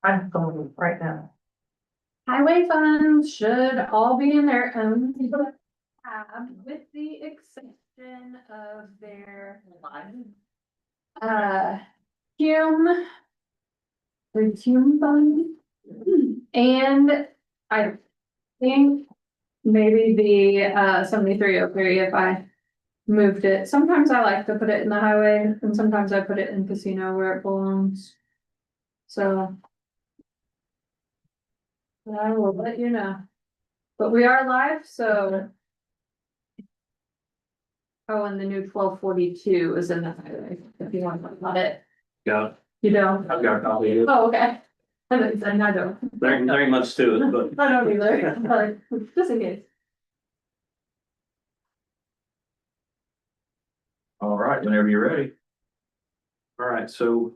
I'm going right now. Highway funds should all be in their own tab, with the exception of their Hume. The Hume fund. And I think maybe the 7303 if I moved it. Sometimes I like to put it in the highway and sometimes I put it in casino where it belongs. So. I will let you know. But we are live, so. Oh, and the new 1242 is in the highway, if you want to talk about it. Yeah, You don't? I've got a copy of it. Oh, okay. I don't. There ain't much to it, but I don't either, but just in case. all right, whenever you're ready. All right, so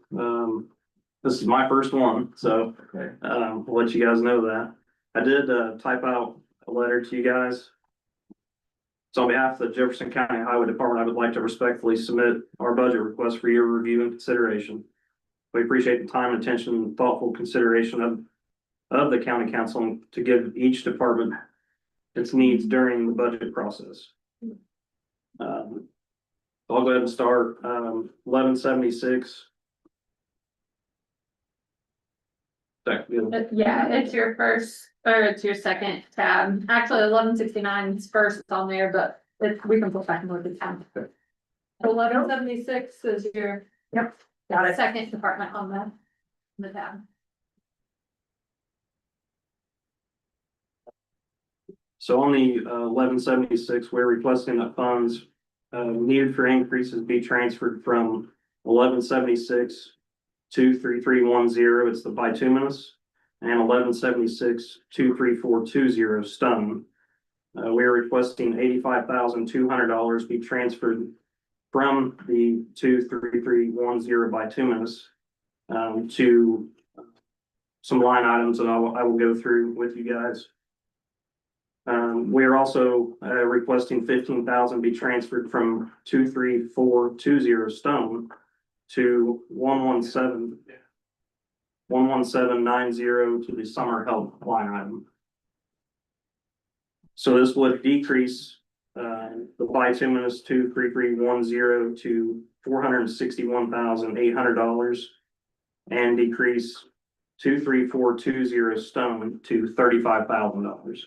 this is my first one, so I'll let you guys know that. I did type out a letter to you guys. So on behalf of the Jefferson County Highway Department, I would like to respectfully submit our budget request for your review and consideration. We appreciate the time, attention, and thoughtful consideration of the county council to give each department its needs during the budget process. I'll go ahead and start 1176. Yeah, it's your first, or it's your second tab. Actually, 1169 is first on there, but we can put back and look at tab. 1176 is your. Yep, got it. Second department on the tab. So on the 1176, we're requesting that funds needed for increases be transferred from 1176 23310, it's the bituminous, and 1176 23420 stone. We are requesting $85,200 be transferred from the 23310 bituminous to some line items that I will go through with you guys. We are also requesting 15,000 be transferred from 23420 stone to 11790 to the summer help line item. So this would decrease the bituminous 23310 to $461,800 and decrease 23420 stone to $35,000.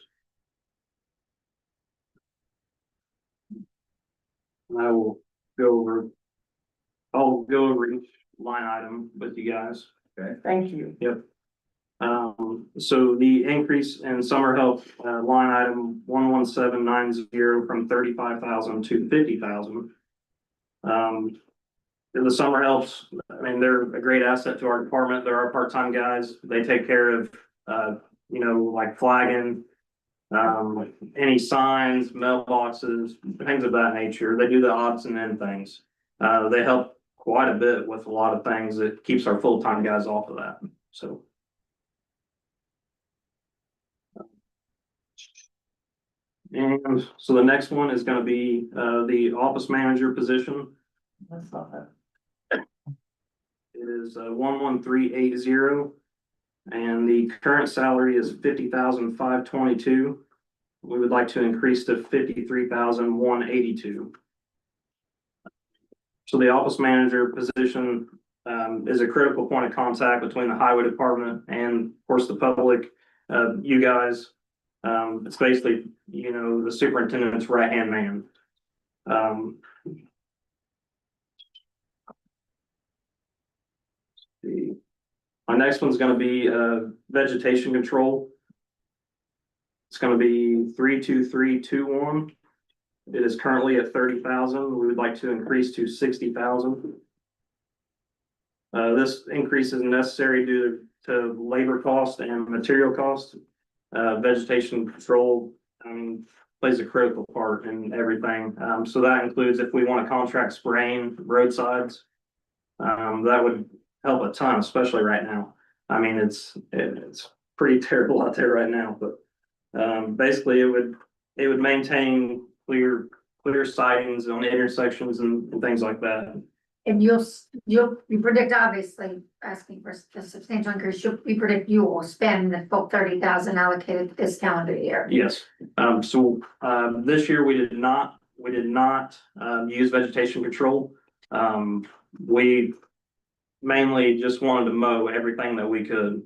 I'll go over each line item with you guys. Okay, thank you. Yep. So the increase in summer help line item 11790 from 35,000 to 50,000. The summer helps, I mean, they're a great asset to our department. They're our part-time guys. They take care of like flagging, any signs, mailboxes, things of that nature. They do the odds and end things. They help quite a bit with a lot of things that keeps our full-time guys off of that. So. And so the next one is going to be the office manager position. That's not that. It is 11380, and the current salary is 50,522. We would like to increase to 53,182. So the office manager position is a critical point of contact between the highway department and, of course, the public. You guys, it's basically, the superintendent's right-hand man. My next one's going to be vegetation control. It's going to be 32321. It is currently at 30,000. We would like to increase to 60,000. This increase is necessary due to labor cost and material cost. Vegetation control, plays a critical part in everything. So that includes if we want to contract spraying roadsides, that would help a ton, especially right now. It's pretty terrible out there right now, but basically it would maintain clear sightings on the intersections and things like that. And you predict, obviously, asking for a substantial increase, you predict you will spend the full 30,000 allocated this calendar year. Yes, this year we did not use vegetation control. We mainly just wanted to mow everything that we could.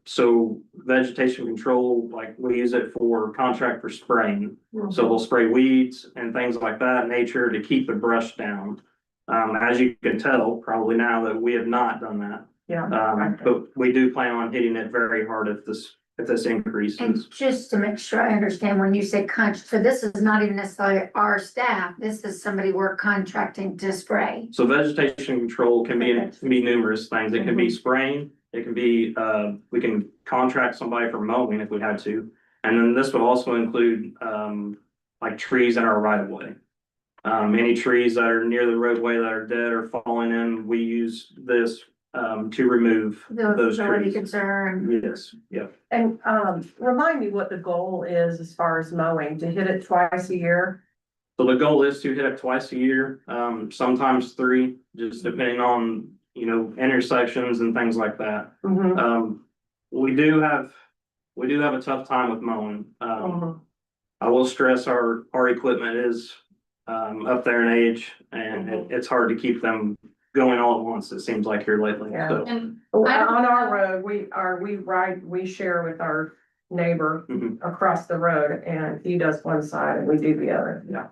So vegetation control, like we use it for contract for spraying. So they'll spray weeds and things like that, nature to keep the brush down. As you can tell, probably now that we have not done that. Yeah. But we do plan on hitting it very hard if this And increases. just to make sure I understand, when you say so this is not even necessarily our staff, this is somebody we're contracting to spray. So vegetation control can be numerous things. It can be spraying, it can be, we can contract somebody for mowing if we had to. And then this would also include, like trees in our right of way. Any trees that are near the roadway that are dead or falling in, we use this, to remove those Utility trees. concern. Yes, yeah. And, remind me what the goal is as far as mowing, to hit it twice a year? So the goal is to hit it twice a year, sometimes 3, just depending on, intersections and things like that. We do have a tough time with mowing. I will stress our equipment is, up there in age and it's hard to keep them going all at once, it seems like here lately, Yeah. so. And On I don't our know. road, we share with our neighbor Mhm. across the road, and he does one side and we do the other. Yeah.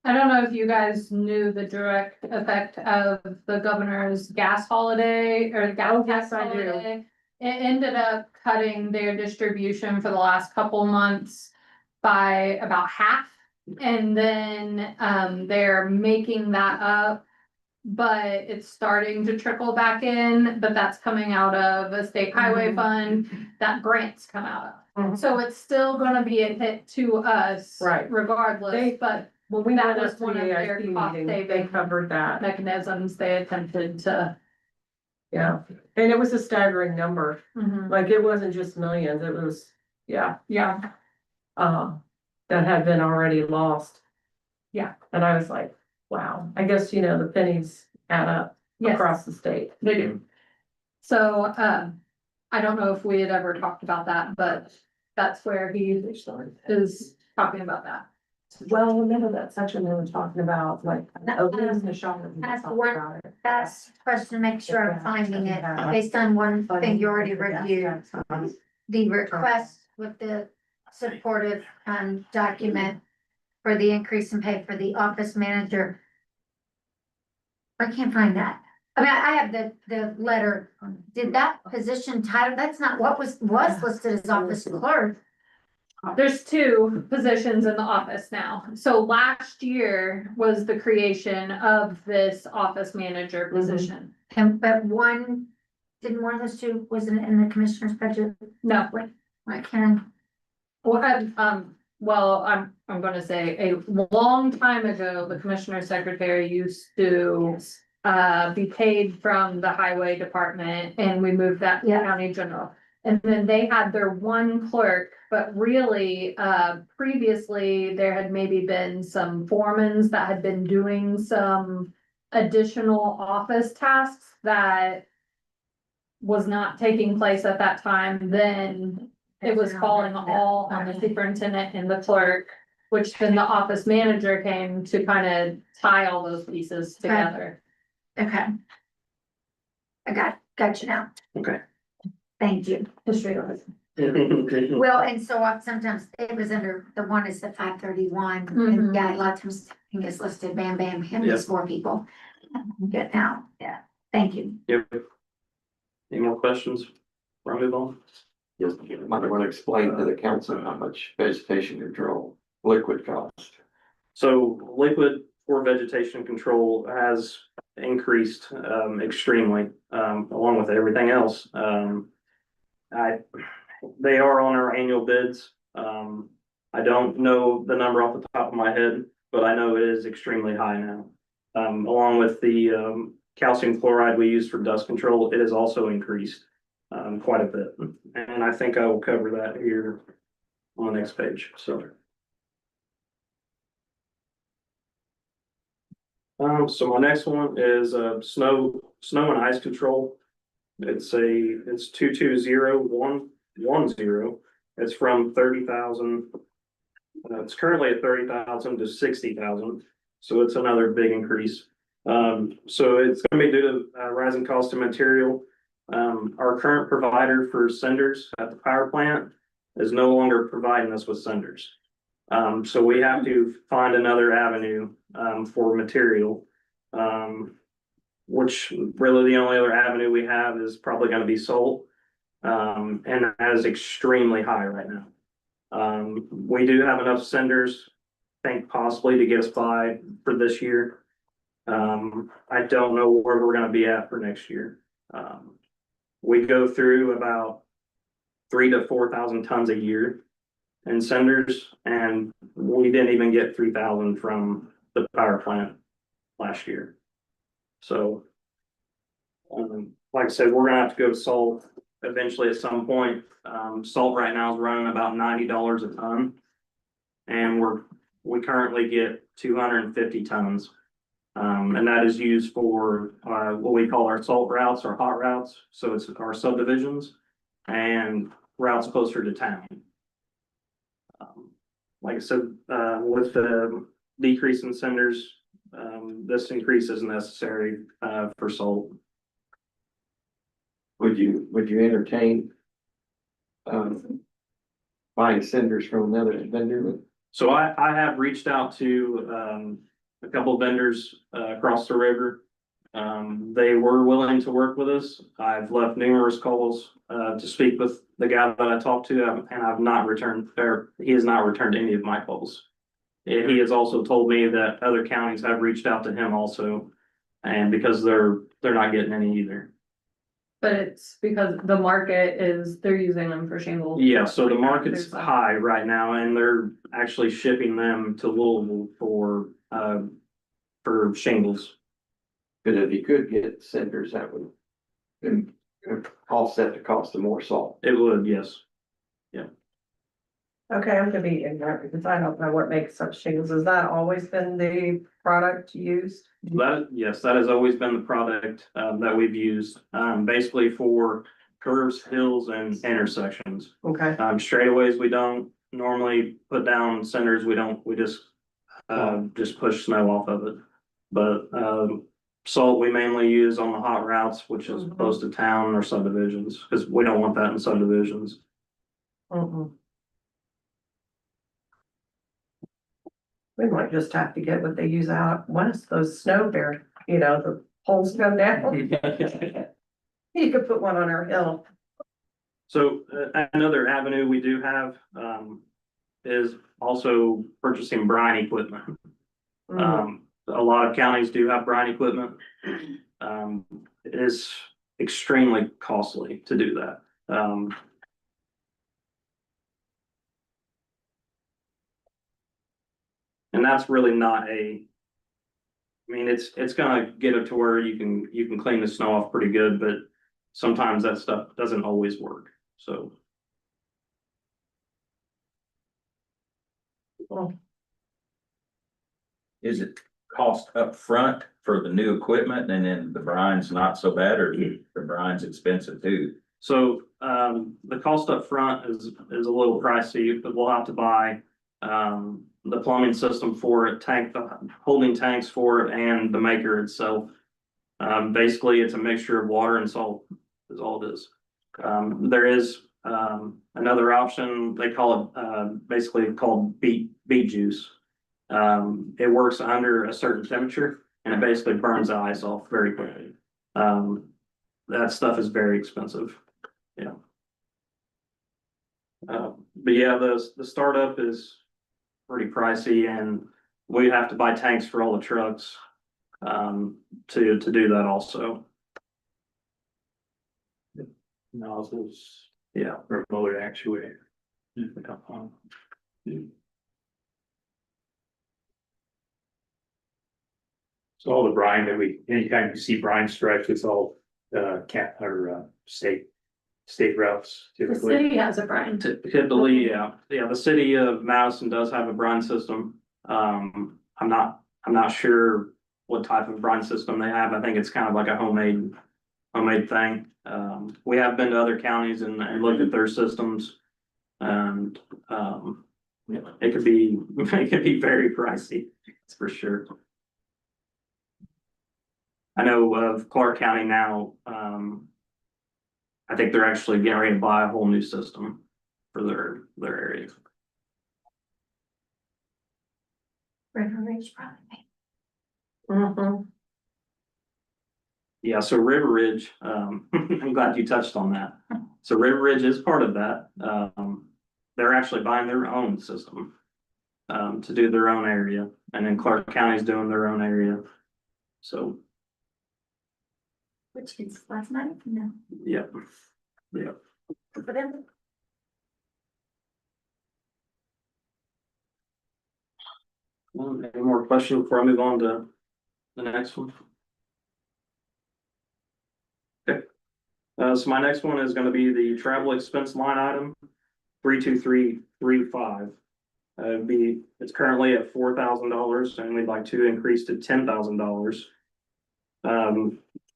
I don't know if you guys knew the direct effect of the governor's gas holiday or the gas Oh, tax yes, I do. holiday. It ended up cutting their distribution for the last couple months by about half. And then, they're making that up. But it's starting to trickle back in, but that's coming out of a state highway fund that grants come out of. So it's still gonna be a hit to us. Right. Regardless, but When we That went was up to one the of their AIP cost meeting, they saving covered that, mechanisms they attempted to. yeah. And it was a staggering number, like it wasn't just millions, it was, yeah, Yeah, that had been already lost. Yeah. And I was like, wow, I guess, the pennies add up yes, across the state. they do. So, I don't know if we had ever talked about that, but that's where he is talking about that. Well, remember that section we were talking about, like, opening the shop. That's one- That's question to make sure I'm finding it based on one thing you already reviewed. The request with the supportive document for the increase in pay for the office manager. I can't find that. I mean, I have the letter. Did that position title, that's not what was listed as office clerk. There's 2 positions in the office now. So last year was the creation of this office manager position. And but didn't one of those 2 wasn't in the commissioner's budget? No, Like Karen, well, I'm gonna say a long time ago, the commissioner secretary used to be paid from the highway department and we moved that to Yeah. county general. And then they had their one clerk, but really, previously there had maybe been some foremans that had been doing some additional office tasks that was not taking place at that time. Then it was falling all on the superintendent and the clerk, which then the office manager came to kind of tie all those pieces together. okay. I got you now. Okay. Thank you. History of it. Well, and so sometimes it was under, the one is the 531, and Mhm. yeah, a lot of times it is listed, bam, bam, him is 4 people. Good now, yeah, thank you. Yep. Any more questions? Before I move on? Yes, you might want to explain to the council how much vegetation control liquid cost. So liquid for vegetation control has increased extremely, along with everything else. They are on our annual bids. I don't know the number off the top of my head, but I know it is extremely high now. Along with the calcium chloride we use for dust control, it has also increased quite a bit. And I think I will cover that here on the next page, so. So my next one is, snow and ice control. It's 220110. It's from 30,000. It's currently at 30,000 to 60,000, so it's another big increase. So it's gonna be due to rising cost of material. Our current provider for cinders at the power plant is no longer providing us with cinders. So we have to find another avenue for material. Which really the only other avenue we have is probably gonna be salt. And that is extremely high right now. We do have enough cinders, I think possibly to get us by for this year. I don't know where we're gonna be at for next year. We go through about 3,000 to 4,000 tons a year in cinders, and we didn't even get 3,000 from the power plant last year. So, like I said, we're gonna have to go to salt eventually at some point. Salt right now is running about $90 a ton. And we currently get 250 tons. And that is used for, what we call our salt routes, our hot routes. So it's our subdivisions and routes closer to town. Like I said, with the decrease in cinders, this increase is necessary, for salt. Would you entertain buying cinders from another vendor? So I have reached out to, a couple of vendors, across the river. They were willing to work with us. I've left numerous calls, to speak with the guy that I talked to, and I've not returned, or he has not returned any of my calls. He has also told me that other counties have reached out to him also, and because they're not getting any either. But it's because the market is, they're using them for shingles. Yeah, so the market's There's a- high right now, and they're actually shipping them to Louisville for shingles. Because if you could get cinders, that would offset the cost of more salt. It would, yes. Okay, I'm gonna be ignorant because I don't know what makes up shingles. Has that always been the product used? Yes, that has always been the product, that we've used, basically for curves, hills, and intersections. Okay, Straightaways, we don't normally put down cinders, we just push snow off of it. But, salt we mainly use on the hot routes, which is Mhm. close to town or subdivisions, because we don't want that in subdivisions. We might just have to get what they use out west, those snow bear, the poles come down. You could put one on our hill. So, another avenue we do have, is also purchasing brine equipment. A lot of counties do have brine equipment. It is extremely costly to do that. And that's really not it's gonna get it to where you can clean the snow off pretty good, but sometimes that stuff doesn't always work, so. Is it cost up front for the new equipment and then the brine's not so bad, or the brine's expensive too? So, the cost up front is a little pricey, but we'll have to buy, the plumbing system for it, holding tanks for it, and the maker itself. Basically, it's a mixture of water and salt is all it is. There is, another option, they call it, basically called beet juice. It works under a certain temperature and it basically burns the ice off very quickly. That stuff is very expensive. Yeah. But yeah, the startup is pretty pricey, and we have to buy tanks for all the trucks, to do that also. Nozzles, Yeah. remote actuator. So all the brine that anytime you see brine stripes, it's all, state routes The typically. city has a brine. Typically, yeah, the city of Madison does have a brine system. I'm not sure what type of brine system they have. I think it's kind of like a homemade thing. We have been to other counties and looked at their systems. And, it could be, it could be very pricey, that's for sure. I know of Clark County now, I think they're actually getting ready to buy a whole new system for their area. River Ridge probably. Mhm. Yeah, so River Ridge, I'm glad you touched on that. So River Ridge is part of that. They're actually buying their own system to do their own area, and then Clark County's doing their own area. So, Which is last night, no. yep, yep. Good for them. Any more questions before I move on to the next one? Okay. So my next one is gonna be the travel expense line item, 32335. It's currently at $4,000 and we'd like to increase to $10,000.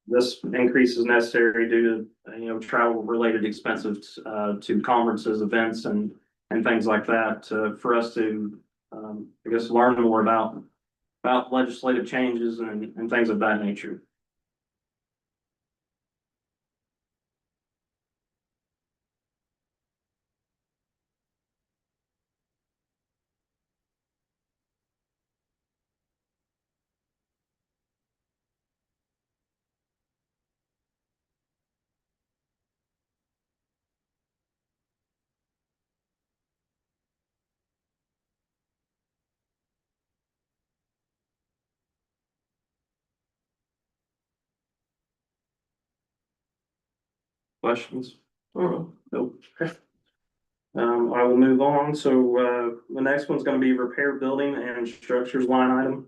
This increase is necessary due to, travel related expenses, to conferences, events and things like that, for us to, I guess, learn more about legislative changes and things of that nature. Questions? Nope. Okay. I will move on. So, the next one's gonna be repair building and structures line item.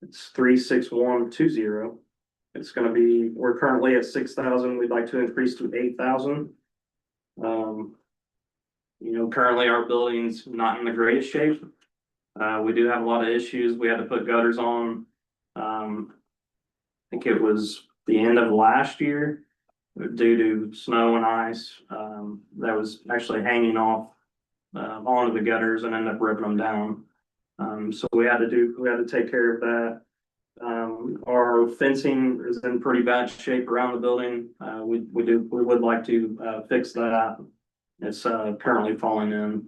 It's 36120. It's gonna be, we're currently at 6,000. We'd like to increase to 8,000. Currently our building's not in the greatest shape. We do have a lot of issues. We had to put gutters on. I think it was the end of last year due to snow and ice, that was actually hanging off, onto the gutters and ended up ripping them down. So we had to take care of that. Our fencing is in pretty bad shape around the building. We would like to, fix that. It's, currently falling in,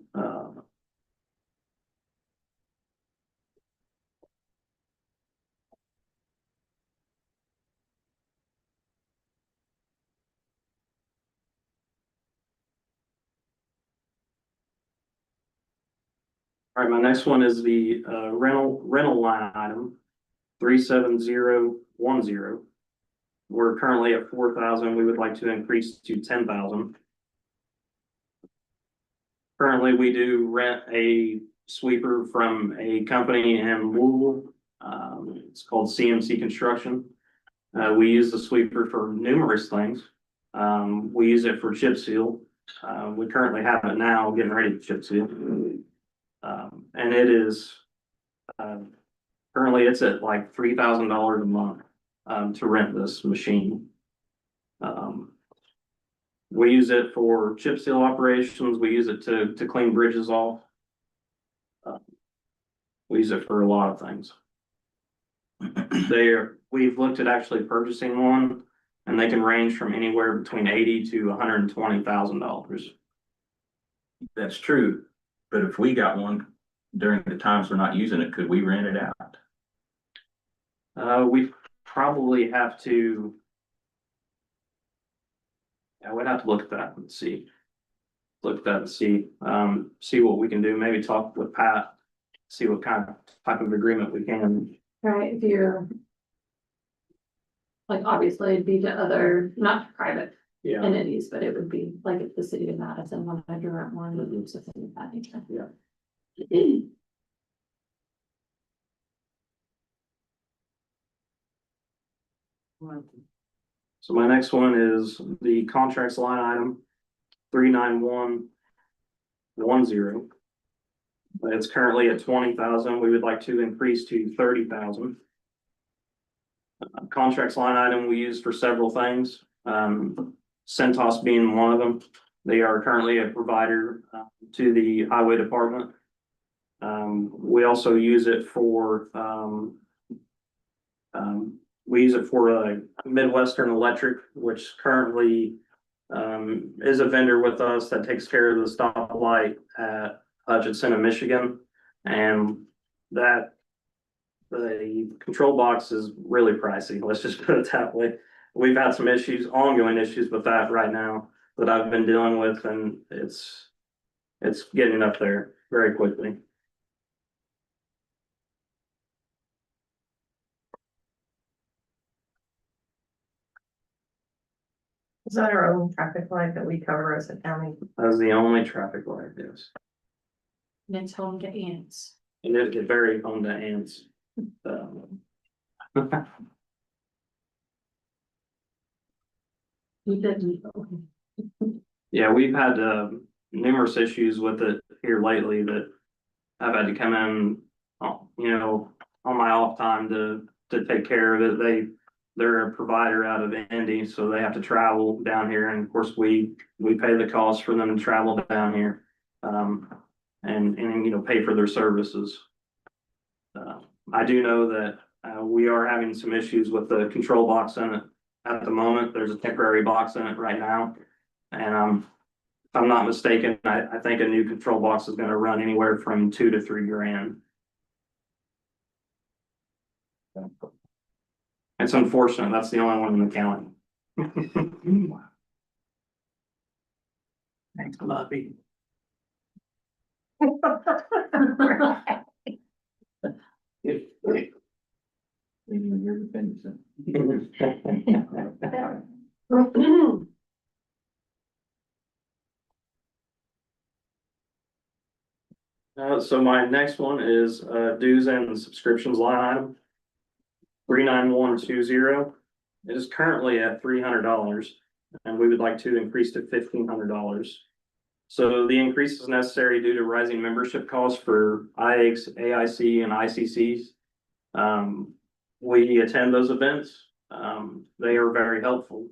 All right, my next one is the rental line item, 37010. We're currently at 4,000. We would like to increase to 10,000. Currently, we do rent a sweeper from a company in Louisville. It's called CMC Construction. We use the sweeper for numerous things. We use it for chip seal. We currently have it now, getting ready to chip seal. And it is, currently it's at like $3,000 a month, to rent this machine. We use it for chip seal operations. We use it to clean bridges off. We use it for a lot of things. We've looked at actually purchasing one, and they can range from anywhere between $80,000 to $120,000. That's true, but if we got one during the times we're not using it, could we rent it out? We probably have to. Yeah, we'd have to look at that and see. Look at that and see what we can do. Maybe talk with Pat, see what kind of type of agreement we can. Right, if you're. Like, obviously it'd be to other, not private Yeah. entities, but it would be like if the city of Madison wanted to rent one, would do something of that nature. Yeah. So my next one is the contracts line item, 39110. It's currently at 20,000. We would like to increase to 30,000. Contracts line item we use for several things, Centos being one of them. They are currently a provider to the highway department. We also use it for, we use it for Midwestern Electric, which currently is a vendor with us that takes care of the stoplight at Hutchinson in Michigan. And that the control box is really pricey, let's just put it that way. We've had some issues, ongoing issues with that right now that I've been dealing with, and it's getting up there very quickly. Is that our own traffic light that we cover as a county? That's the only traffic light, yes. And it's home to ants. And it get very home to ants. You didn't. Yeah, we've had numerous issues with it here lately that I've had to come in, you know, on my off time to take care of it. They're a provider out of Indy, so they have to travel down here, and of course we pay the cost for them to travel down here, and you know, pay for their services. I do know that we are having some issues with the control box in it at the moment. There's a temporary box in it right now, and if I'm not mistaken, I think a new control box is going to run anywhere from $2 to $3 grand. It's unfortunate. That's the only one in the county. Thanks, Bobby. So my next one is dues and subscriptions line item. 39120. It is currently at $300, and we would like to increase to $1,500. So the increase is necessary due to rising membership costs for IACs, AIC, and ICCs. We attend those events. They are very helpful.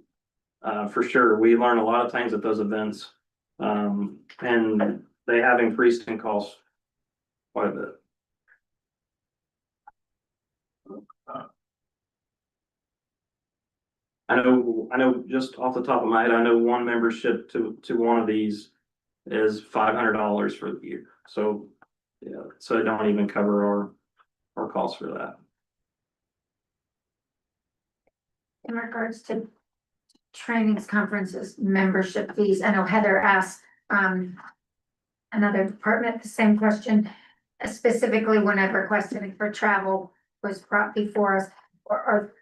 For sure, we learn a lot of things at those events, and they have increased in cost quite a bit. I know just off the top of my head, I know one membership to one of these is $500 for the year. So, yeah, so it don't even cover our costs for that. In regards to trainings, conferences, membership fees, I know Heather asked, another department the same question. Specifically when I requested it for travel was brought before us, or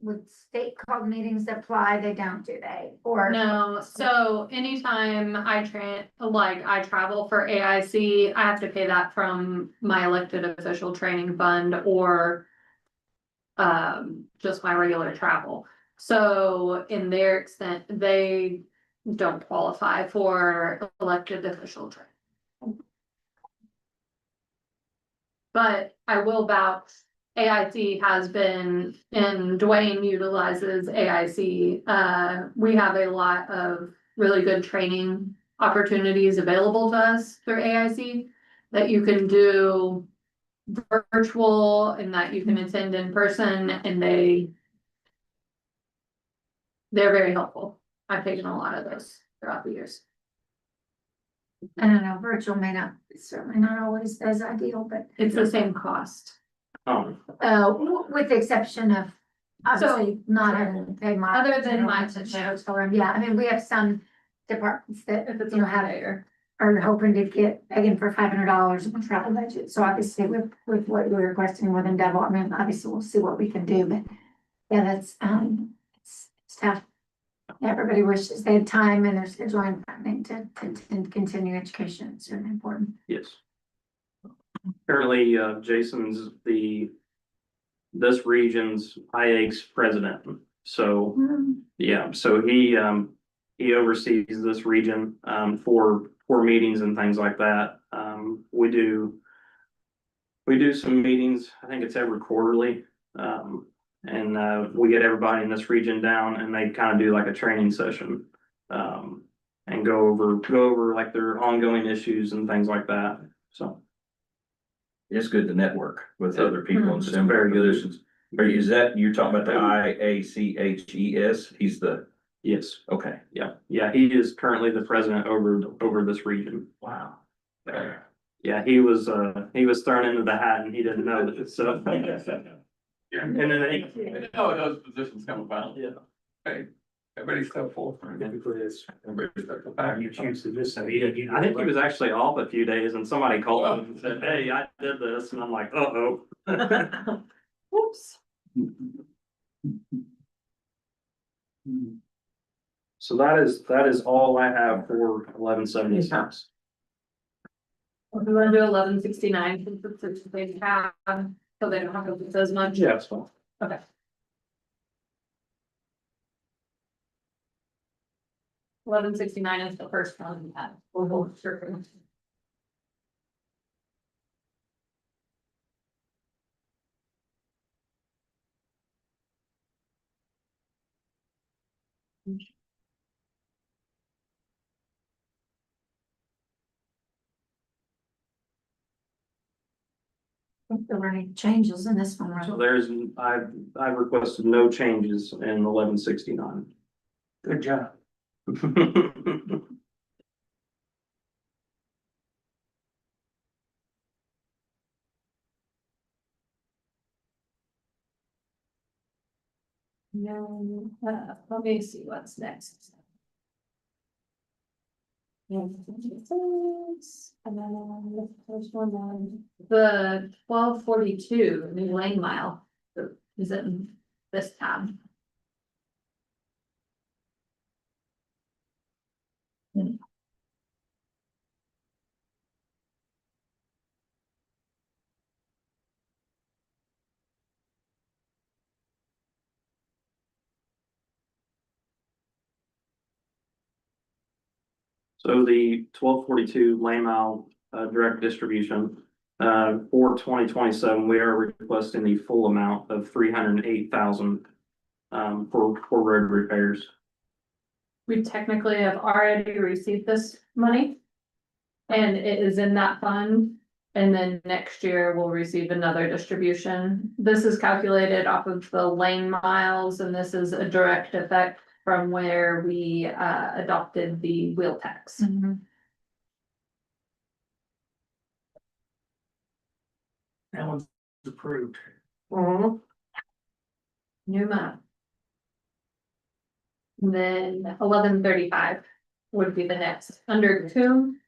would state called meetings apply? They don't, do they? Or No, so anytime I travel for AIC, I have to pay that from my elected official training fund or just my regular travel. So in their extent, they don't qualify for elected official training. But I will vouch, AIC has been, and Dwayne utilizes AIC. We have a lot of really good training opportunities available to us through AIC that you can do virtual and that you can attend in person, and they're very helpful. I've taken a lot of those throughout the years. I don't know, virtual may not, certainly not always as ideal, but It's the same cost. with the exception of obviously not having to pay my. Other than my Yeah, I mean, we have some departments that, If it's you know, a have higher. are hoping to get begging for $500 in travel budget. So obviously with what we're requesting within Devil, I mean, obviously we'll see what we can do, but yeah, that's, it's tough. Everybody wishes they had time in their scheduling to continue education. It's really important. Yes. Currently, Jason's this region's IAC's president. So, yeah, so he oversees this region, for meetings and things like that. We do we do some meetings, I think it's every quarterly. We get everybody in this region down and they kind of do like a training session. And go over like their ongoing issues and things like that, so. It's good to network with other people in It's similar very good. positions. Is that, you're talking about the IACHES? He's the, Yes, okay, yeah, he is currently the president over this region. wow. Yeah, he was thrown into the hat and he didn't know that, so. And then I know those positions come about. Yeah. Hey, everybody's so full. Everybody's stuck with that. You choose to miss. I think he was actually off a few days and somebody called him and said, hey, I did this, and I'm like, uh-oh. Whoops. So that is all I have for 1176. We wanna do 1169, since they have, so they don't have to do as much. Yeah, it's fine. Okay. $1169 is the first one that we'll hold sure. I think there were any changes in this one, So right? I've requested no changes in 1169. Good job. No, let me see what's next. And then the first one, the 1242 new lane mile, is it in this tab? So the 1242 lane mile direct distribution for 2027, we are requesting the full amount of 308,000 for road repairs. We technically have already received this money. And it is in that fund, and then next year we'll receive another distribution. This is calculated off of the lane miles, and this is a direct effect from where we adopted the wheel tax. Mhm. That one's approved. Mhm. New amount. And then 1135 would be the next, under tomb.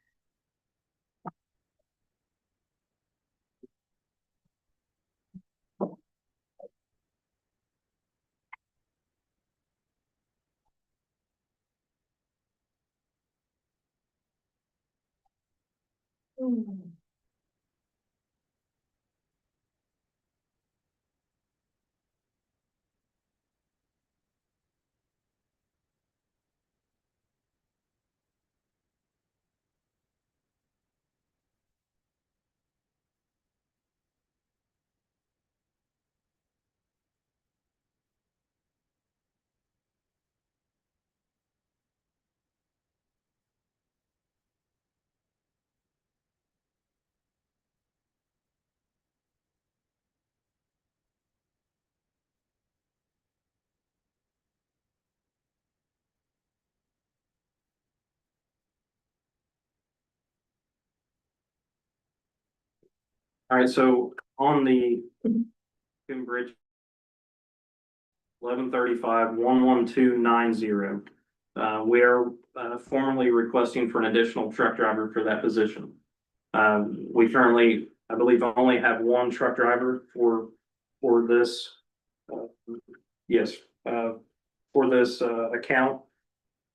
All right, so on the Coombe Bridge 1135-11290, we are formally requesting for an additional truck driver for that position. We currently, I believe, only have one truck driver for this. Yes, for this account.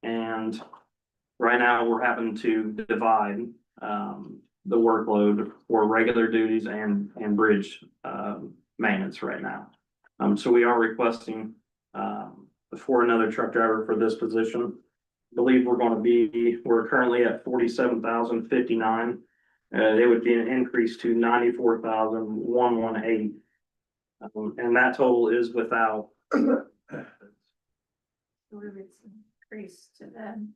And right now, we're having to divide the workload for regular duties and bridge maintenance right now. So we are requesting for another truck driver for this position. I believe we're currently at 47,059. it would be an increase to 94,118. And that total is without, Increase to them.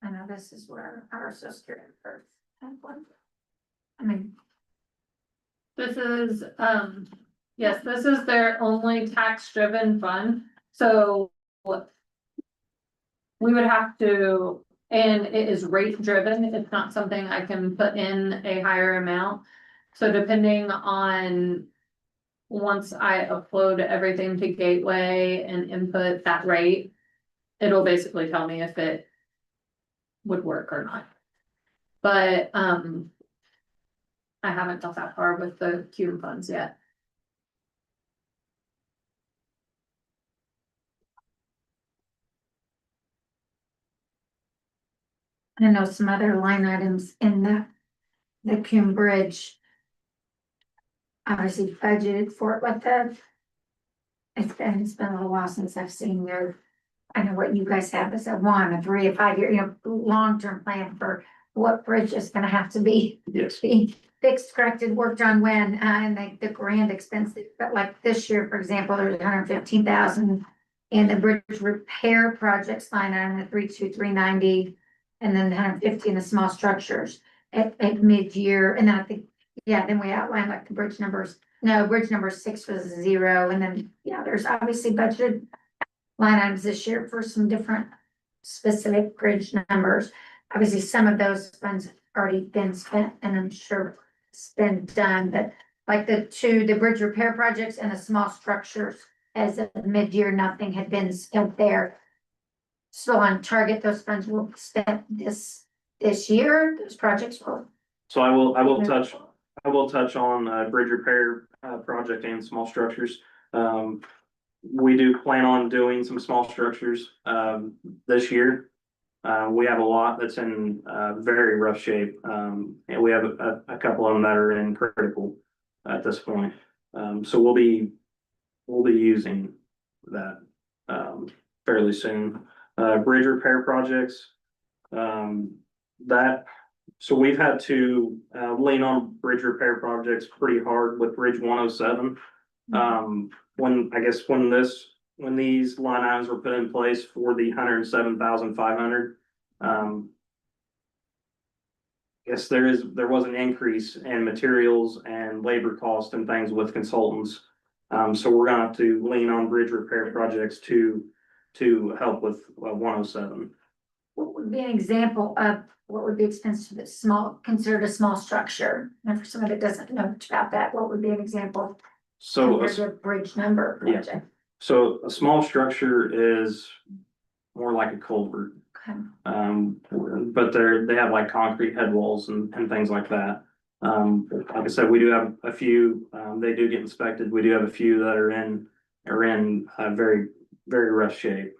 I know this is where our social security first. I mean, This is, yes, this is their only tax driven fund, so. We would have to, and it is rate driven, it's not something I can put in a higher amount. So depending on. Once I upload everything to Gateway and input that rate, it'll basically tell me if it. Would work or not. But, I haven't got that far with the Q funds yet. I know some other line items in the Cume Bridge. Obviously budgeted for it, but it's been a little while since I've seen I know what you guys have is a 1, a 3, a 5 year, long-term plan for what bridge is gonna have to be yes, fixed, corrected, worked on when, and the grand expenses, but like this year, for example, there's 115,000 in the bridge repair projects line item, the 32390, and then 150 in the small structures at mid-year, and then I think, yeah, then we outlined like the bridge numbers. No, bridge number 6 was 0, and then, yeah, there's obviously budgeted line items this year for some different specific bridge numbers. Obviously, some of those funds already been spent, and I'm sure it's been done, but like the bridge repair projects and the small structures, as of mid-year, nothing had been spent there. Still on target, those funds will be spent this year, those projects will. so I will touch on, bridge repair, project and small structures. We do plan on doing some small structures, this year. We have a lot that's in, very rough shape, and we have a couple of them that are in critical at this point. So we'll be using that, fairly soon. Bridge repair projects, so we've had to, lean on bridge repair projects pretty hard with Bridge 107. When these line items were put in place for the 107,500, yes, there was an increase in materials and labor cost and things with consultants. So we're gonna have to lean on bridge repair projects to help with 107. What would be an example of what would be expensive, considered a small structure? And for someone that doesn't know much about that, what would be an example? So Compared to a bridge number Yeah. project? So a small structure is more like a culvert. Okay. But they have like concrete head walls and things like that. Like I said, we do have a few, they do get inspected. We do have a few that are in a very, very rough shape,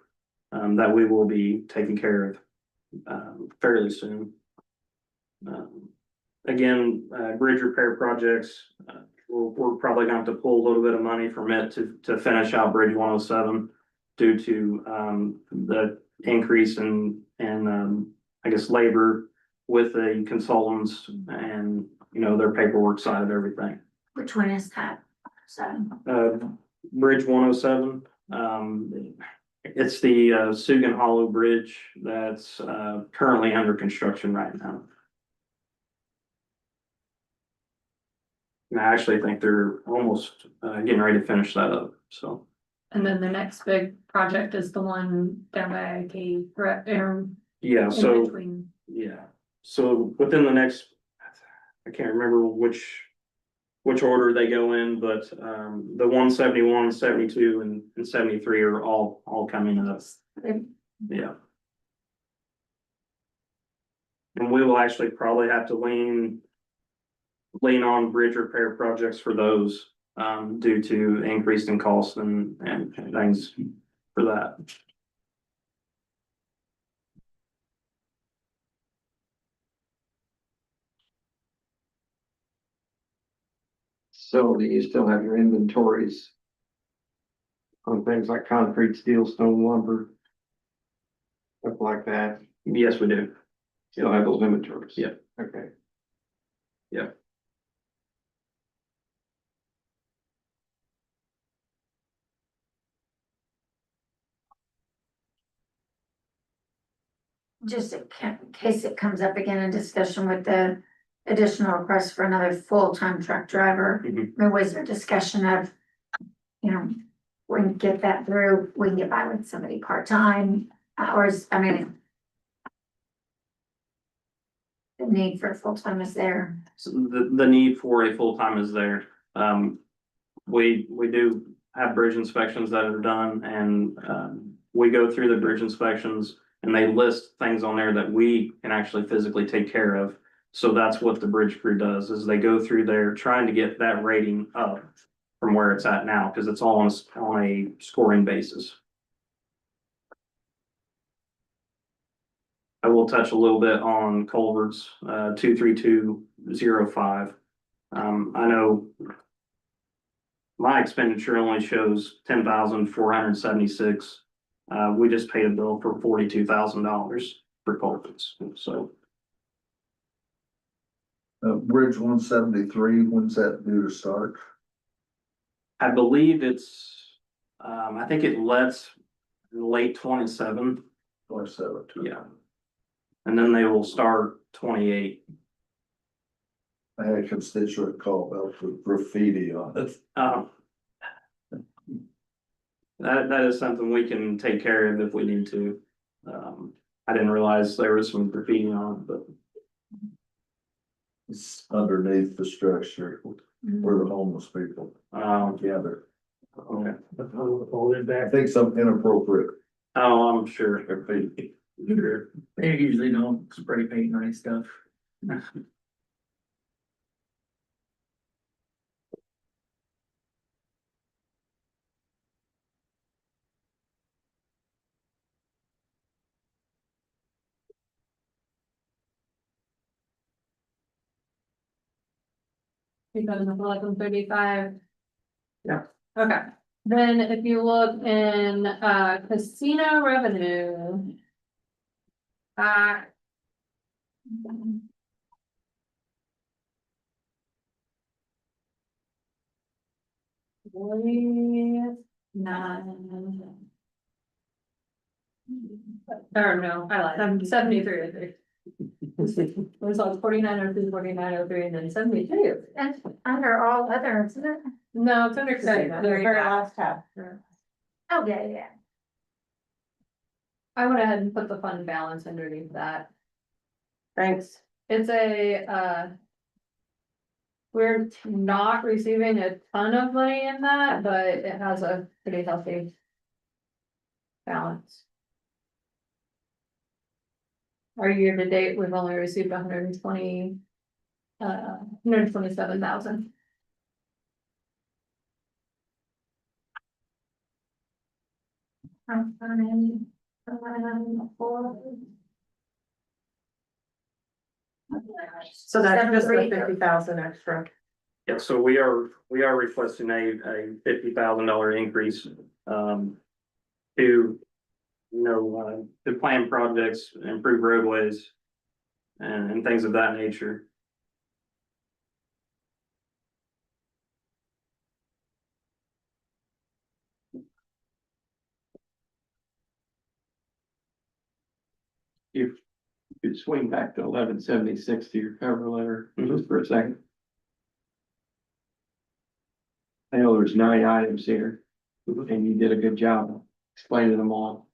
that we will be taking care of, fairly soon. Again, bridge repair projects, we're probably gonna have to pull a little bit of money from it to finish out Bridge 107 due to, the increase in, I guess, labor with the consultants and, their paperwork side of everything. Which one is that? So, Bridge 107, it's the, Sugan Hollow Bridge that's, currently under construction right now. And I actually think they're almost, getting ready to finish that up, so. And then the next big project is the one down by IT, correct, Yeah, in so, between. yeah, so within the next, I can't remember which order they go in, but, the 171, 72, and 73 are all coming up, yeah. And we will actually probably have to lean on bridge repair projects for those, due to increase in costs and things for that. So do you still have your inventories on things like concrete, steel, stone, lumber? Stuff like that? Yes, we do. Still have those inventories? Yep. Okay. Yeah. Just in case it comes up again in discussion with the additional request for another full-time truck driver. Mhm. There was a discussion of, you know, we can get that through, we can get by with somebody part-time, I mean. The need for full-time is there. So the need for a full-time is there. We do have bridge inspections that are done and, we go through the bridge inspections and they list things on there that we can actually physically take care of. So that's what the bridge crew does, is they go through there trying to get that rating up from where it's at now, because it's all on a scoring basis. I will touch a little bit on culverts, 23205. I know my expenditure only shows 10,476. We just paid a bill for $42,000 for culverts, so. Bridge 173, when's that due to start? I believe it's, I think it lets late 27, 27. yeah. And then they will start 28. I had a constituent call about the graffiti on it. That is something we can take care of if we need to. I didn't realize there was some graffiti on it, but It's underneath the structure where the homeless people gather. okay. Hold it I back. think some inappropriate Oh, I'm sure. graffiti. Sure. They usually don't spray paint nice stuff. 2011-35. Yeah. Okay, then if you look in, casino revenue. Uh. Nine. Or no, I lied, I'm 73, I think. It was like 4903, 4903, and then 72. And under all other, isn't it? No, it's under credit. The very last tab. Oh, yeah. I went ahead and put the fund balance underneath that. Thanks. It's we're not receiving a ton of money in that, but it has a pretty healthy balance. Our year to date, we've only received 127,000. So that's just the 73. 50,000 extra. Yeah, so we are requesting a $50,000 increase, to plan projects, improve roadways. And things of that nature. If you could swing back to 1176 to your cover letter just for a second. I know there's 9 items here, and you did a good job explaining them all.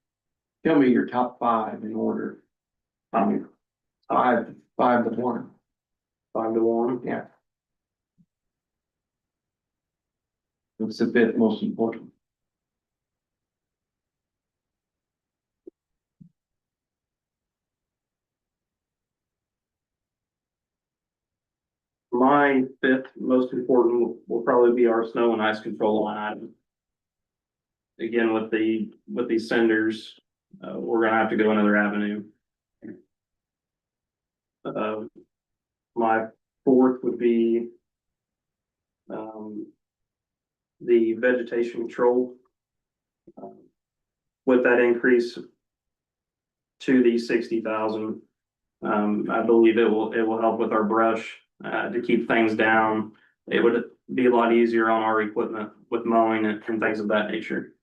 Tell me your top 5 in order. Five to 1. 5 to 1. Yeah. What's the 5th most important? My 5th most important will probably be our snow and ice control line item. Again, with these senders, we're gonna have to go another avenue. My 4th would be the vegetation control. With that increase to the 60,000, I believe it will help with our brush to keep things down. It would be a lot easier on our equipment with mowing and things of that nature.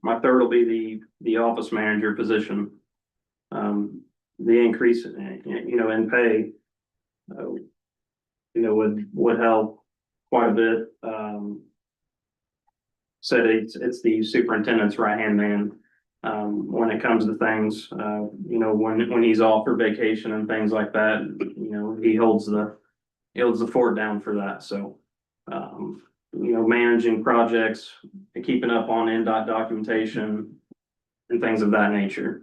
My third will be the office manager position. The increase, in pay, would help quite a bit. Said it's the superintendent's right-hand man, when it comes to things, when he's off for vacation and things like that, he holds the fort down for that, so. Managing projects, and keeping up on NDOT documentation and things of that nature.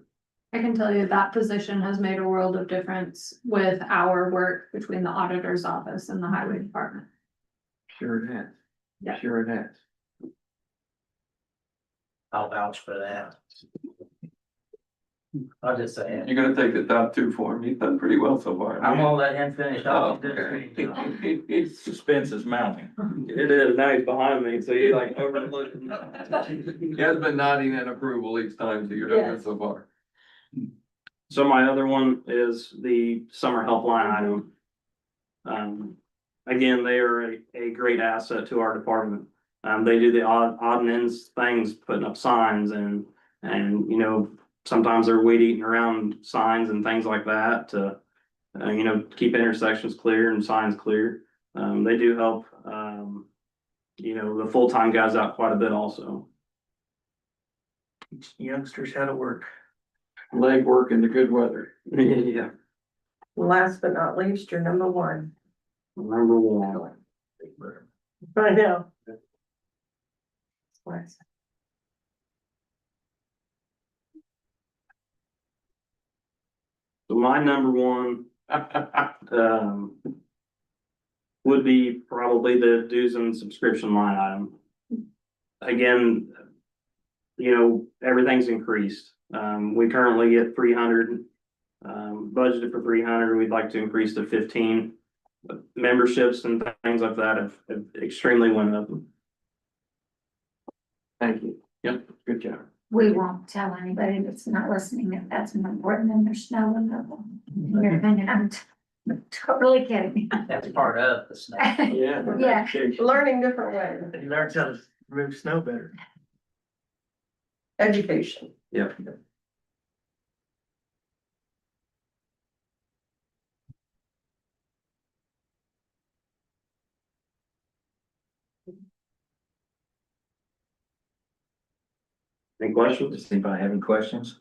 I can tell you that position has made a world of difference with our work between the auditor's office and the highway department. Sure it has. Yeah. Sure it has. I'll vouch for that. I'll just say it. You're gonna take the top two for him. You've done pretty well so far. I'm gonna let him finish Oh, off. He did a great job. okay. Suspense is mounting. It is, now he's behind me, so he like overlooking. He has been nodding in approval each time, so you're doing good so far. So my other one is the summer help line item. Again, they are a great asset to our department. They do the odd and ends things, putting up signs and, sometimes they're weed eating around signs and things like that to, keep intersections clear and signs clear. They do help, the full-time guys out quite a bit also. Youngsters how to work. Leg work in the good weather. Yeah. Last but not least, your number one. Number one. I know. So my number one, would be probably the dues and subscription line item. Again, everything's increased. We currently get 300, budgeted for 300. We'd like to increase to 15. Memberships and things like that have extremely went up. Thank you. Yep. Good job. We won't tell anybody that's not listening if that's more important than their snow removal. You're thinking, I'm totally kidding. That's part of the snow. Yeah. Yeah. Learning different ways, You learn how to remove snow better. education. Yep. Any questions? Does anybody have any questions?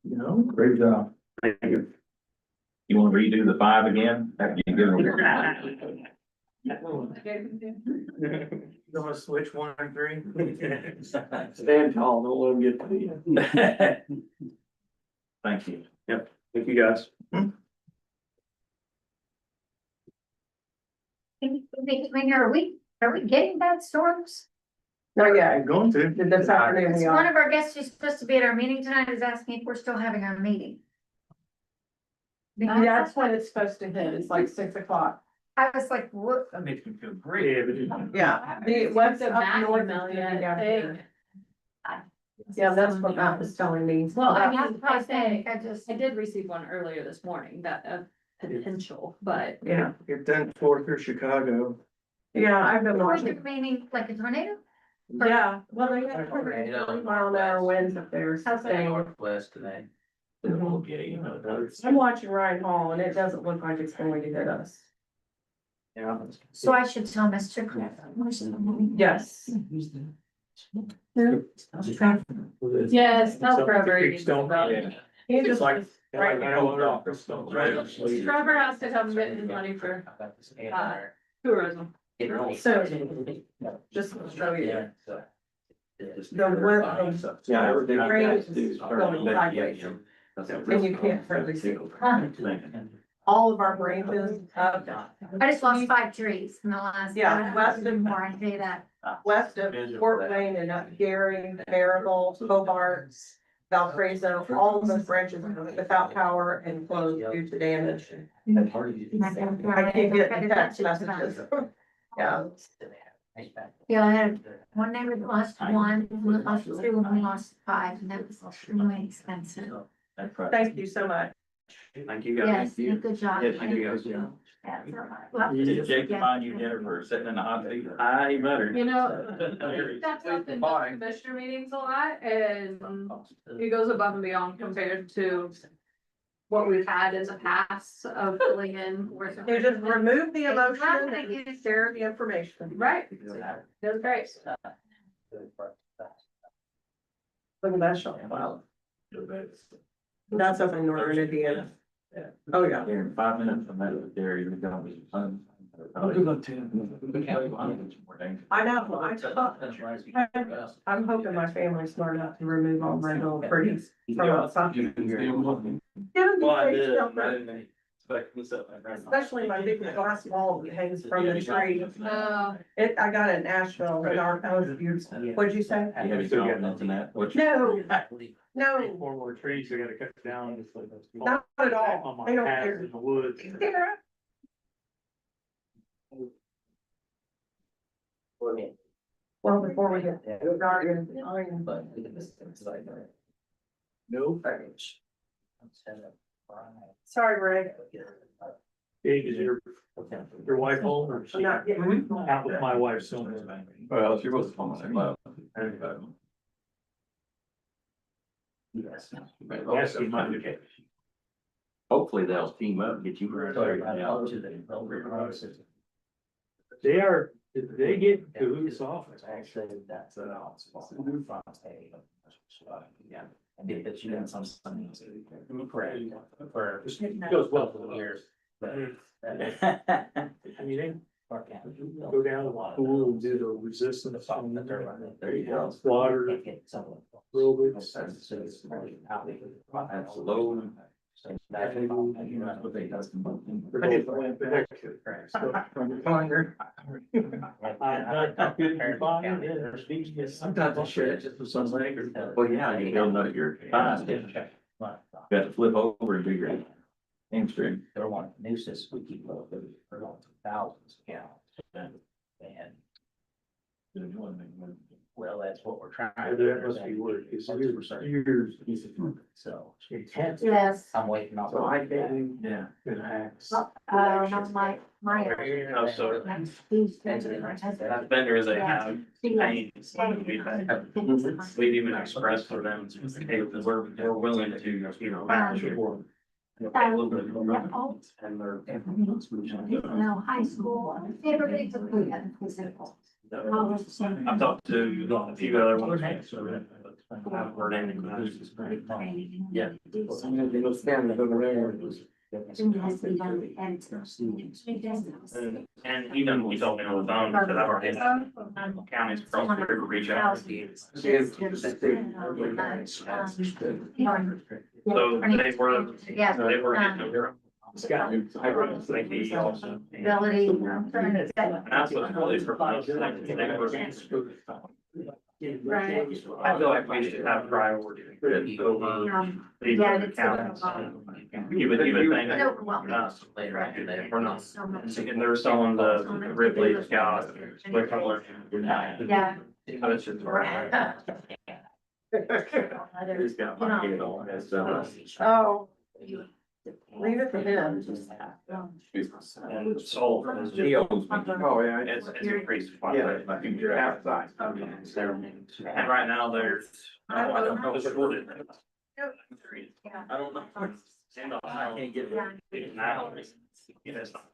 No, great job. Thank you. You wanna redo the 5 again? After you give them. You wanna switch 1 and 3? Stand tall, don't let him get to you. Thank you. Thank you, guys. Are we getting bad storms? Not yet. I'm going to. This afternoon we One are. of our guests who's supposed to be at our meeting tonight is asking if we're still having our meeting. That's when it's supposed to hit. It's like 6 o'clock. I was like, what? That makes me feel great. Yeah, the what's The up Mac north is email, gonna be yeah, down they- here. Yeah, that's what Matt was telling me. Well, I I mean, I say, just. I did receive one earlier this morning, that potential, but Yeah, Get done forth through Chicago. yeah, I've been Was watching. it raining like a tornado? Yeah, well, they got 140-mile-an-hour winds up there. How's that? Northwest today. Mhm. I'm watching Ryan Hall and it doesn't look like it's going to hit us. Yeah. So I should tell Mr. Cliff. Yes. yes, that's forever. Creeks don't. He It's just, like. right now. Trevor has to come get his money for tourism. so, just to show you, the width of Yeah, everything. Rain you is guys do is going perfect. sideways. And you can't hardly see. All of our branches up, I just lost 5 trees in the last. Yeah, west of- More, I say that. west of Fort Wayne and up Gary, Maryville, Hobart, Valparaiso, all of those branches are without power and closed due to damage. I keep getting text messages. Yeah, Yeah, I had one neighbor that lost one, we lost two, and we lost five, and that was extremely expensive. Thank you so much. Thank you guys. Yes, good job. Yeah, thank you guys. Jake, find you dinner for sitting in the hot seat. I better. You know, that's something that commissioner meetings a lot, and it goes above and beyond compared to what we've had in the past of filling in. You just remove the emotion and share the information. Right, that's great. Look at that shot. Wow. That's up in northern Indiana. Oh, yeah. Here in 5 minutes from that, there you're gonna be. I know, I'm hoping my family's smart enough to remove all my little pretties from outside. Get them to Well, I face did. filter. I didn't expect this up. Especially my big glass wall that hangs from the tree. Oh, I got it in Asheville with our, what'd you say? You have any comments on that? What's- No, no, Four more trees I gotta cut down. not at all. On They my don't path care. in the woods. Well, before we get started, No. sorry, Ray. Hey, is your wife home or is she I'm not getting. out with my wife soon? Well, you're both on the left. Yes, he might be. Hopefully they'll team up and get you. They are, did they get to whose office? Yeah. I did, but you did some. Correct. For. Goes well for the years. Anything? Go down to the pool and do the resistance. There you go. Water, aerobics. That's low. Sometimes I share it just with some language. Well, yeah, you don't know your time. You got to flip over and do your hamstring. They're one nuisance, we keep for thousands of gallons. And. Well, that's what we're trying. That must be work. It's years. So. Intense. Yes, I'm waiting on. So I think- Yeah. not my. Oh, so that vendor is a, we've even expressed for them, hey, we're willing to, you know, match your. A little bit more. And they're. No, high school. Favorite physical. I've talked to a few other ones. I haven't heard anything. Yeah. And even he told me on the phone, because I've already had counties across the river reach out. So they were getting over. Like he also. Ability. And that's what's really proposed, like, they were. right. I feel like we should have priority over these other counties. You would think. We're not. And they're selling the Ripley Scout. Yeah. It's just. He's got my head on it, so. Oh, leave it for him. And sold. He owes me. Oh, yeah. It's increased quite a bit. I think you're half size. And right now there's, I don't know what it is. I don't know. And I can't get it now. You know, it's not-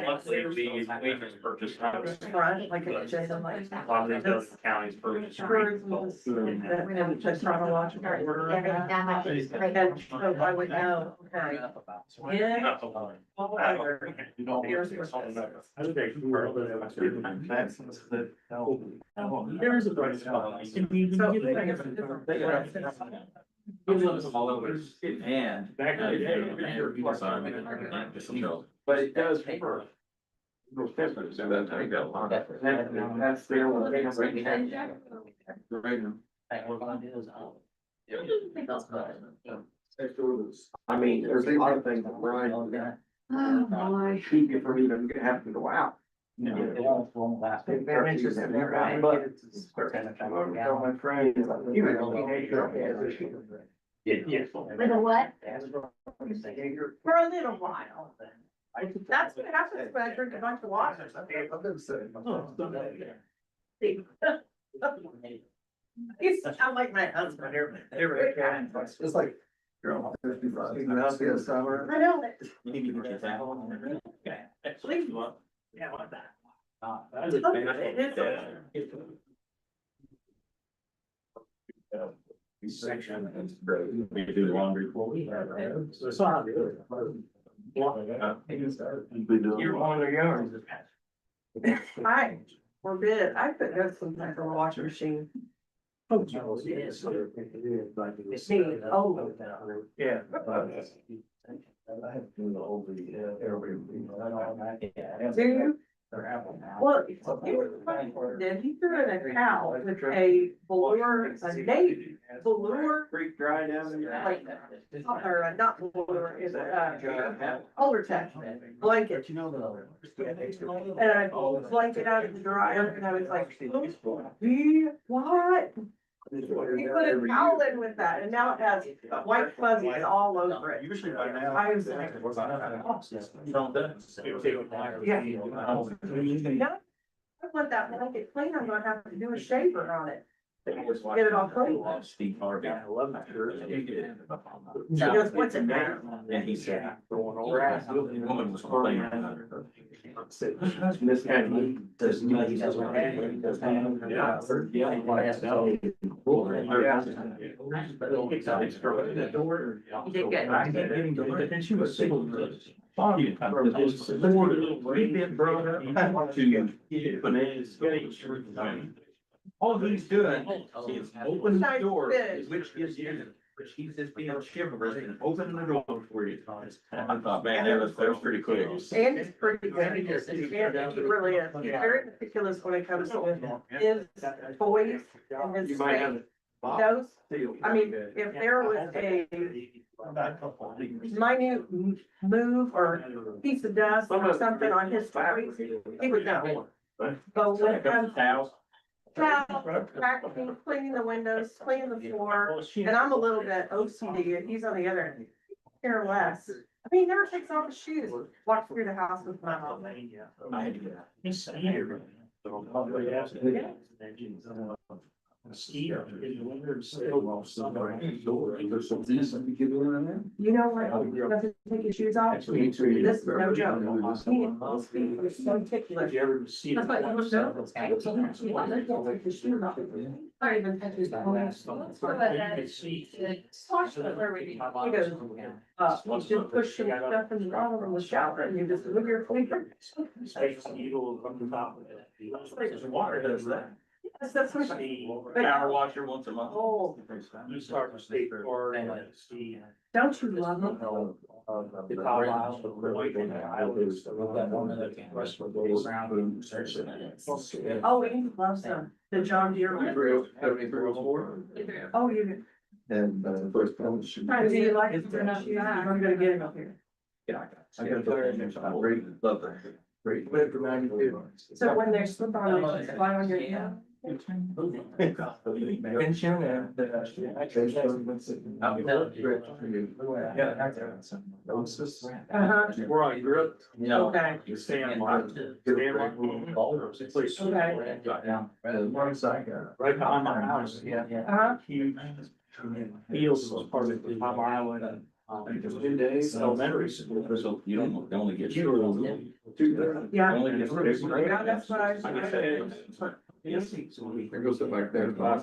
Luckily, we just purchased. Right, like a jail, like. A lot of these other counties purchase. And just chronological order. Every time I. And so I would know, okay. Yeah. How did they? There is a bright spot. All over. And. Back in the day. But it does for. Those peppers, so that's how you got a lot. That's the only thing. Right. We're gonna do is. I mean, there's a lot of things that Brian Oh, boy. keep you from even having to go out. No, it won't last. Big advantages in there, right? But. Tell my friend, you were a teenager. Yeah. Little what? For a little while. That's what happens when I drink a bunch of water. You sound like my husband. It's like. You're on 55. You know, it's the summer. I know that. You need to get that. Okay. Please. Yeah, like that. Section. We do laundry before we have. So it's not good. You're on the yard. I forbid, I put those sometimes in the washing machine. Oh, yes. It's me, oh. Yeah. I have to do the whole, Do you? Well, then he threw in a cow with a velour, a navy velour, Creek dry down there. like, or not velour, it's Polar Tech blanket. And I pulled the blanket out of the dryer and I was like, what? He put a towel in with that and now it has white fuzzies all over it. Usually by now. I was like, yeah. No, I want that blanket clean, I'm gonna have to do a shaver on it. Get it all clean. Steve Harvey. She goes, what's it now? And he said, the woman was complaining. This kind Does not. You did good. And she was single. We've been brought up to bananas. All he's doing is open the door, which is which he's just being chivalrous and opening the door for you. I thought, man, that was pretty quick. Andy's pretty good. Andy really is. He's very meticulous when it comes to his toys and his You might have space. it. Those, I mean, if there was a minute move or piece of dust or something on his toys, he would know. But when it comes to vacuuming, cleaning the windows, cleaning the floor, and I'm a little bit OCD, and he's on the other end. Care less. I mean, he never takes off his shoes, walks through the house with my mom. You know what? He doesn't take his shoes off. This is no joke. His feet are so ticklish. That's why you don't know. He don't take his shoes off. Or even touch his toes. He goes, you just push some stuff in the bottom of the shower and you just move your finger. Water does that. Yes, that's what. But- Power washer once a month. Oh, You start to state or. don't you love him? The Carlisle, the Lincoln Islands, the one that can rest with those around. Oh, he loves them. The John Deere. Oh, you. And, first one should. Trying to see like if they're not shoes, I'm gonna get him up here. I got great, love that. Great. Wait for 92. So when they're slip on, they just fly on your ear. Pension and. Uh-huh, We're on grip. okay. You stand like. One second. Right behind my house, yeah. Uh-huh. Huge fields was part of the Palm Island. 2 days elementary school. So you don't only get. Yeah. Only get. Yeah, that's what I was. Yes. There goes it back there. I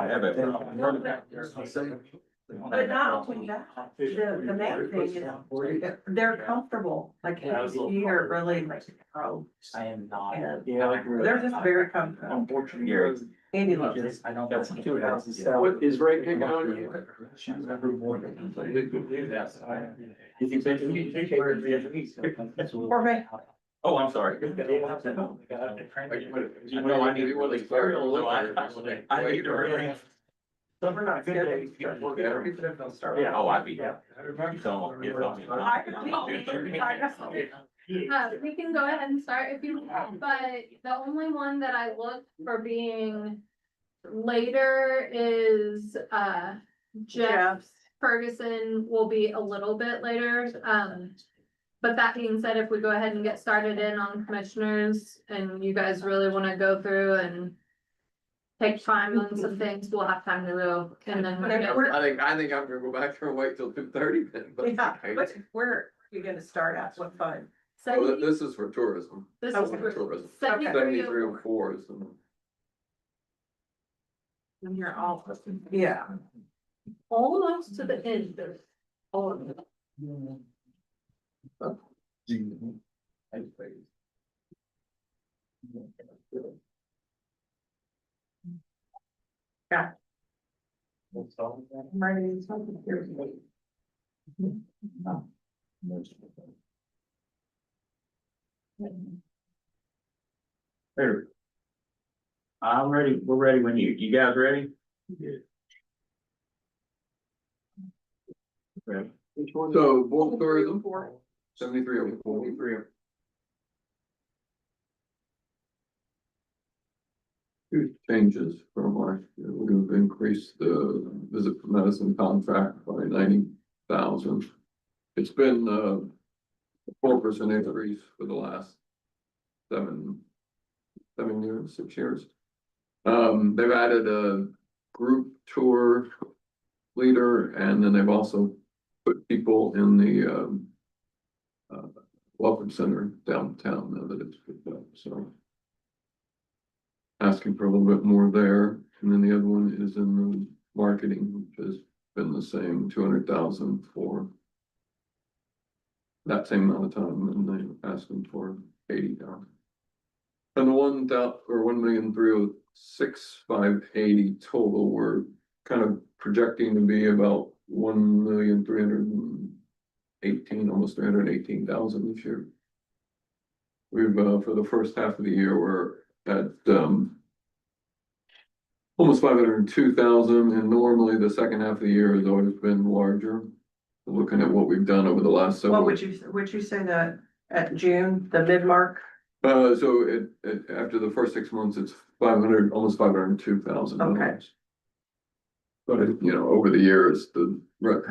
have it. But not only that, the main thing is they're comfortable, like his feet are really like pro. I am not. And Yeah. they're just very comfortable. Unfortunately. Andy loves it. I don't. That's 2 houses. What is Ray picking on you? For me. Oh, I'm sorry. I know I need to really clear. I need to really. We're not good. Yeah, oh, I'd be. You don't want to get on me. I know. We can go ahead and start if you want, but the only one that I looked for being later is, Jeff Jeff's. Ferguson will be a little bit later, but that being said, if we go ahead and get started in on commissioners and you guys really wanna go through and take time on some things, we'll have time to go and then. Whenever I think I'm gonna go back there and wait till 2:30 then, but. Yeah, where are you gonna start at? What fund? Oh, this is for tourism. This is Okay. for Tourism. 7304. 7304 is the. And you're all, yeah. Almost to the end of all of it. There. I'm ready, we're ready when you guys ready? Ready. So, board tourism, 7304. Huge changes from last year. We've increased the visit medicine contract by 90,000. It's been a 4% increase for the last 7 years, 6 years. They've added a group tour leader, and then they've also put people in the welcome center downtown now that it's picked up, so. Asking for a little bit more there, and then the other one is in the marketing, which has been the same, 200,000 for that same amount of time, and they asking for 80,000. And the 1,306,580 total, we're kind of projecting to be about 1,318,000, almost 318,000 this year. We've for the first half of the year, we're at almost 502,000, and normally the second half of the year has always been larger. Looking at what we've done over the last several. What would you say that at June, the mid-mark? So after the first 6 months, it's 500, almost 502,000. Okay. But over the years, the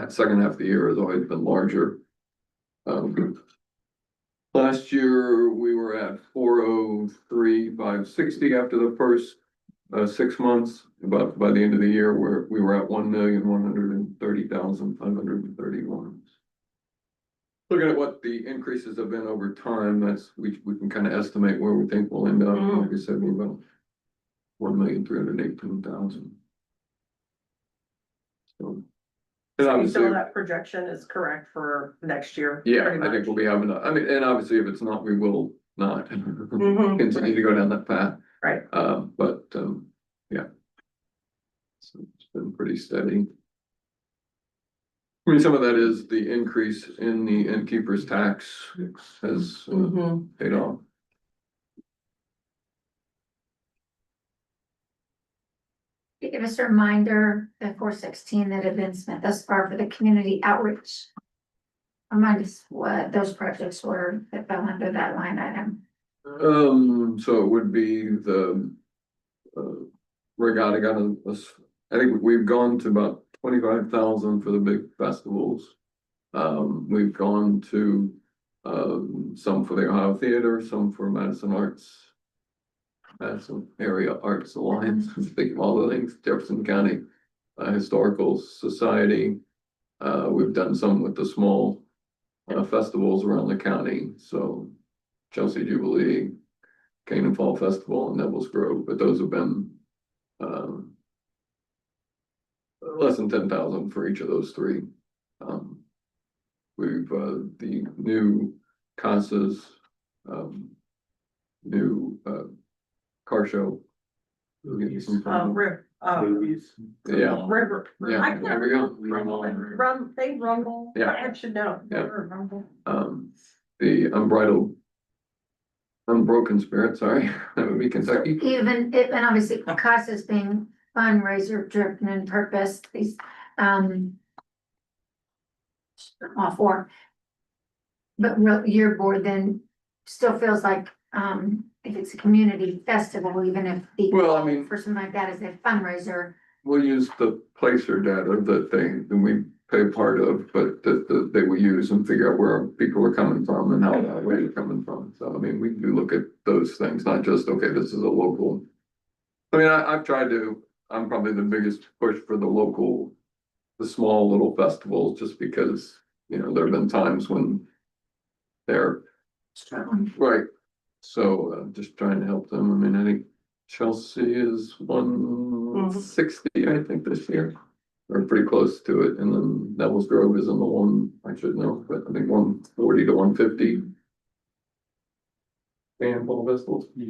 second half of the year has always been larger. Last year, we were at 403,560 after the first 6 months, but by the end of the year, we were at 1,130,531. Looking at what the increases have been over time, we can kind of estimate where we think we'll end up. Like I said, we're about 1,318,000. So. And So obviously, that projection is correct for next year? yeah, pretty I think much? we'll be having, and obviously if it's not, we will not Mhm. continue to go down that path. Right. Yeah. So it's been pretty steady. I mean, some of that is the increase in the innkeeper's tax has paid off. Give us a reminder, the 416 that have been spent thus far for the community outreach. Remind us what those projects were that fell under that line item. So it would be the regatta I think we've gone to about 25,000 for the big festivals. We've gone to some for the Ohio Theater, some for Madison Area Arts Alliance, think of all the things, Jefferson County Historical Society. We've done some with the small festivals around the county, so Chelsea Jubilee, Canaan Fall Festival, and Neville's Grove, but those have been less than 10,000 for each of those three. We've the new Casas, new car show. Movies. River. Movies. Yeah. River. Yeah, I there we go. They rumble. Yeah. I should know. Yeah. Rumble. The Unbroken Spirit, sorry, that would be Kentucky. Even if, and obviously CASA's being fundraiser driven and purpose, these, all four. But your board then still feels like, if it's a community festival, even if the. Well, I mean- For something like that as a fundraiser, We'll use the placer data that we pay part of, but that they will use and figure out where people are coming from and how that way they're coming from. So, I mean, we do look at those things, not just, okay, this is a local. I mean, I've tried to, I'm probably the biggest push for the small little festivals, just because, there have been times when they're. Right, so, just trying to help them. I mean, I think Chelsea is 160, I think, this year. Or pretty close to it, and then Neville's Grove is in the one, I should know, but I think 140 to 150. Handful of festivals. You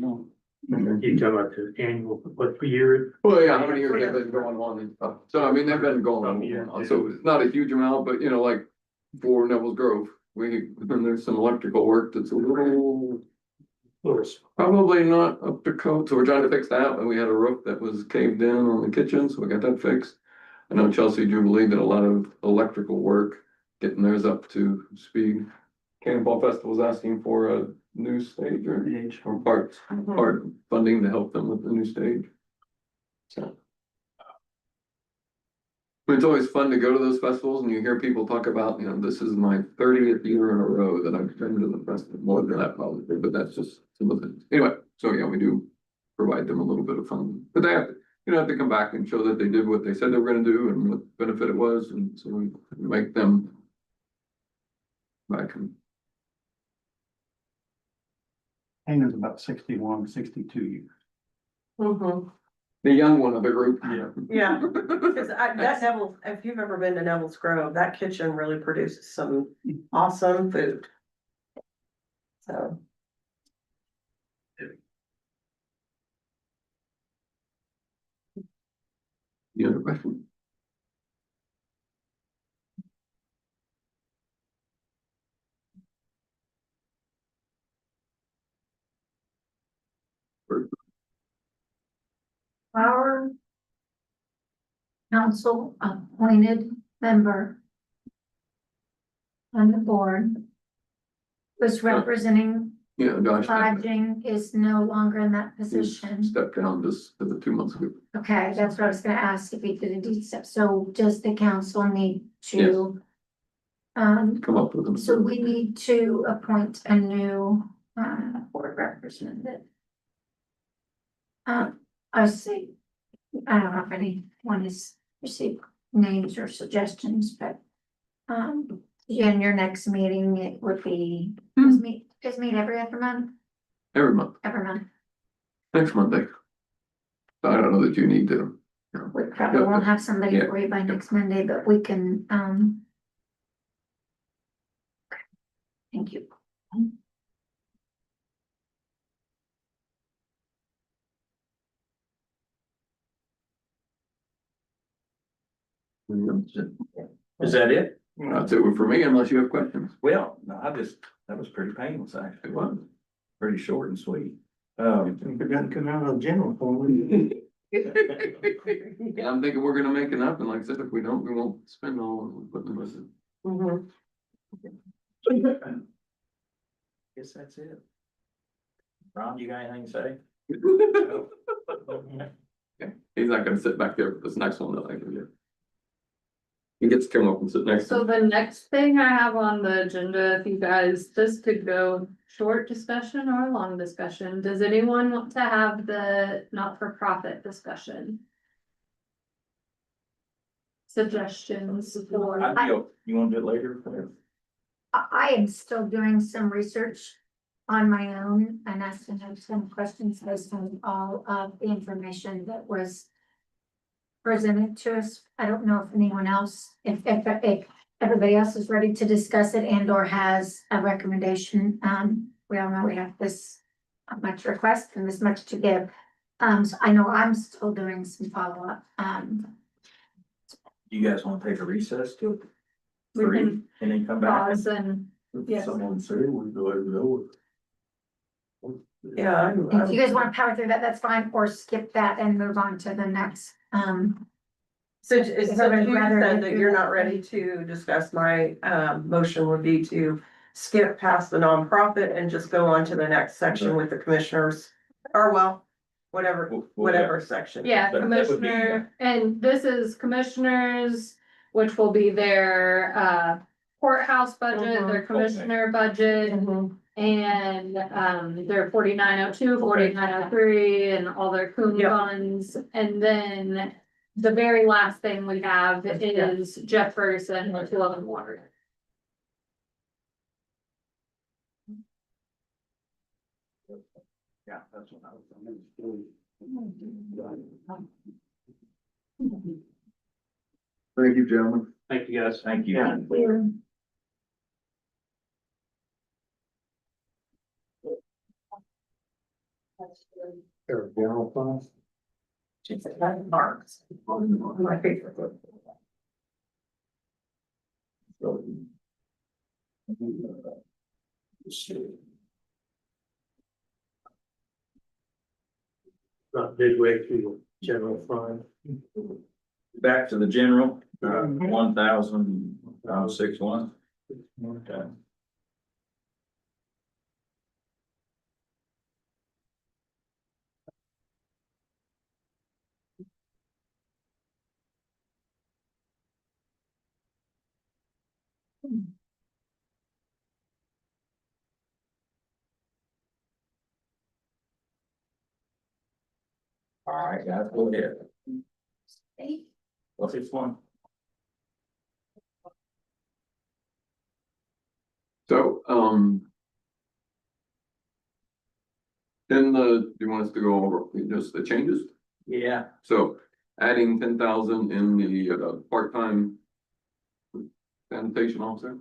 talk about the annual, what year? Well, yeah, how many years they've been going on and stuff. So, I mean, they've been going on a while, so it's not a huge amount, but like for Neville's Grove, and there's some electrical work that's a little. Probably not up to code, so we're trying to fix that, and we had a roof that was caved in on the kitchen, so we got that fixed. I know Chelsea Jubilee did a lot of electrical work, getting theirs up to speed. Cannonball Festival's asking for a new stage or part funding to help them with the new stage. So. But it's always fun to go to those festivals and you hear people talk about, this is my 30th year in a row that I've been to the festival, more than that probably, but that's just some of it. Anyway, so yeah, we do provide them a little bit of fun, but they have to come back and show that they did what they said they were gonna do and what benefit it was, and so we make them back and. Hannah's about 61, 62 years. The young one of the group. Yeah, because that Neville, if you've ever been to Neville's Grove, that kitchen really produces some awesome food. So. You have a question? our council appointed member on the board was representing Yeah, Josh. lodging is no longer in that He's position. stepped down just 2 months ago. Okay, that's what I was gonna ask, if he did a deed step. So does the council need to? Come up with them. So we need to appoint a new board representative. I see, I don't know if anyone has received names or suggestions, but in your next meeting, it would be, is meet every other month, Every month, every month. next Monday. I don't know that you need to. We probably won't have somebody Yeah. for you by next Monday, but we can, thank you. Is that it? That's it for me, unless you have questions. Well, no, that was pretty painless, actually. It was. Pretty short and sweet. If it doesn't come out of the general fund. Yeah, I'm thinking we're gonna make enough, and like I said, if we don't, we won't spend all of it, but the rest of it. Guess that's it. Ron, you got anything to say? Yeah, he's not gonna sit back there for this next one that I can do. He gets to come up and sit next to So me. the next thing I have on the agenda, if you guys, this could go short discussion or a long discussion. Does anyone want to have the not-for-profit discussion? Suggestions for, You wanna do it later? I am still doing some research on my own and asking him some questions based on all of the information that was presented to us. I don't know if anyone else, if everybody else is ready to discuss it and or has a recommendation. We all know we have this much request and this much to give. So I know I'm still doing some follow-up. You guys wanna take a recess too? we can And then come back? pause and, yes. Someone say we go over Yeah. If you guys want to power through that, that's fine, or skip that and move on to the next. So If you everybody'd rather said go that through you're that, not ready to discuss my motion would be to skip past the nonprofit and just go on to the next section with the commissioners, or well, whatever section. Yeah, That would be- commissioner, and this is commissioners, which will be their courthouse budget, their commissioner budget. Mhm. And their 4902, 4903, and all their coon Yep. funds, and then. The very last thing we have is Jeff Ferguson, 211 water. Yeah, that's what I was. Thank you, gentlemen. Thank you, guys. Thank you. General fund. She said that marks. My favorite. Not midway through the general fund. Back to the general, 1,061. Okay. All right, guys, go ahead. What's this one? So, do you want us to go over just the changes? Yeah. So adding 10,000 in the, part-time sanitation officer,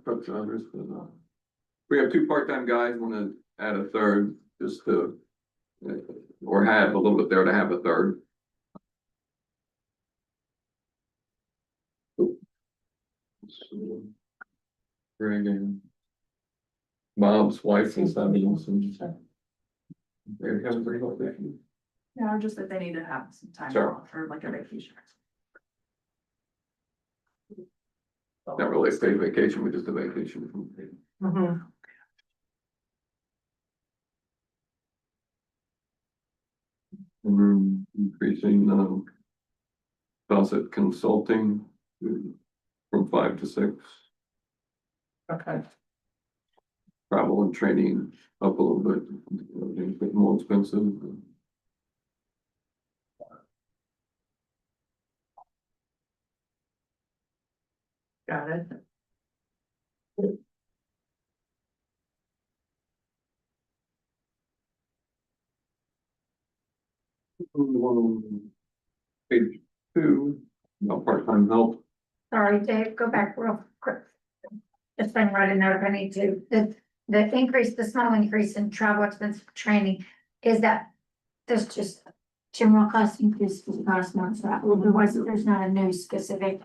we have 2 part-time guys, want to add a third, just to, or have a little bit there to have a third. Greg and Bob's wife and son. They're having pretty good day. No, just that they need to have some time Sure. off or like a vacation. Not really a paid vacation, but just a vacation. Mhm. And we're increasing, Fawcett Consulting from 5 to 6. Okay. Travel and training up a little bit, a bit more expensive. Got it. Page 2, part-time help. Sorry, Dave, go back real quick. Just been writing note if I need to, the increase, the small increase in travel expense for training, is that there's just general cost increase for the past months, that otherwise there's not a new specific.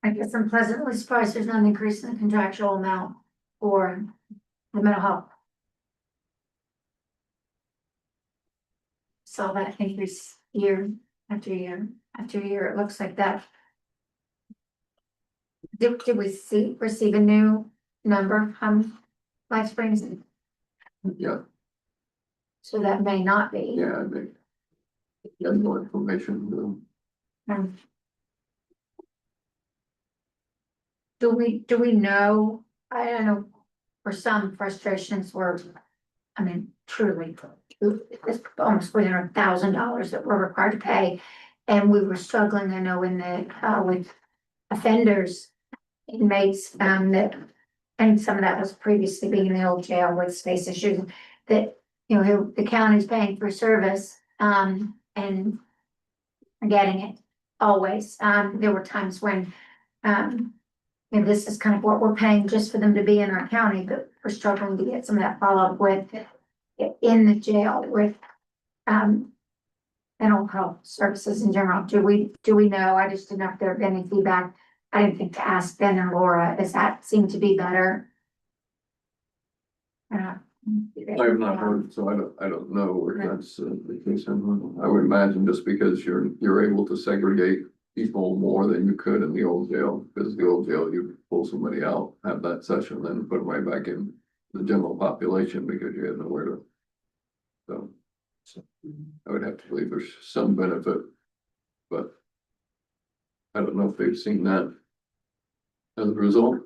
I guess I'm pleasantly surprised there's not an increase in the contractual amount for the mental health. Saw that increase year after year after year, it looks like that. Did we receive a new number from Life Springs? Yeah, So that may not be. yeah, I think. Get more information. Um, Do we know, I don't know, for some frustrations were, I mean, truly, it's almost $300,000 that we're required to pay. And we were struggling, I know, in the, with offenders, inmates, that, and some of that was previously being in the old jail with space issues, that, you know, the county's paying for service, and getting it always. There were times when, and this is kind of what we're paying just for them to be in our county, but we're struggling to get some of that follow-up with in the jail with mental health services in general. Do we know? I just didn't know if there had been any feedback. I didn't think to ask Ben and Laura. Does that seem to be better? I have not heard, so I don't know if that's the case. I would imagine just because you're able to segregate people more than you could in the old jail, because the old jail, you pull somebody out, have that session, then put them right back in the general population because you had nowhere to. So I would have to believe there's some benefit, but I don't know if they've seen that as a result.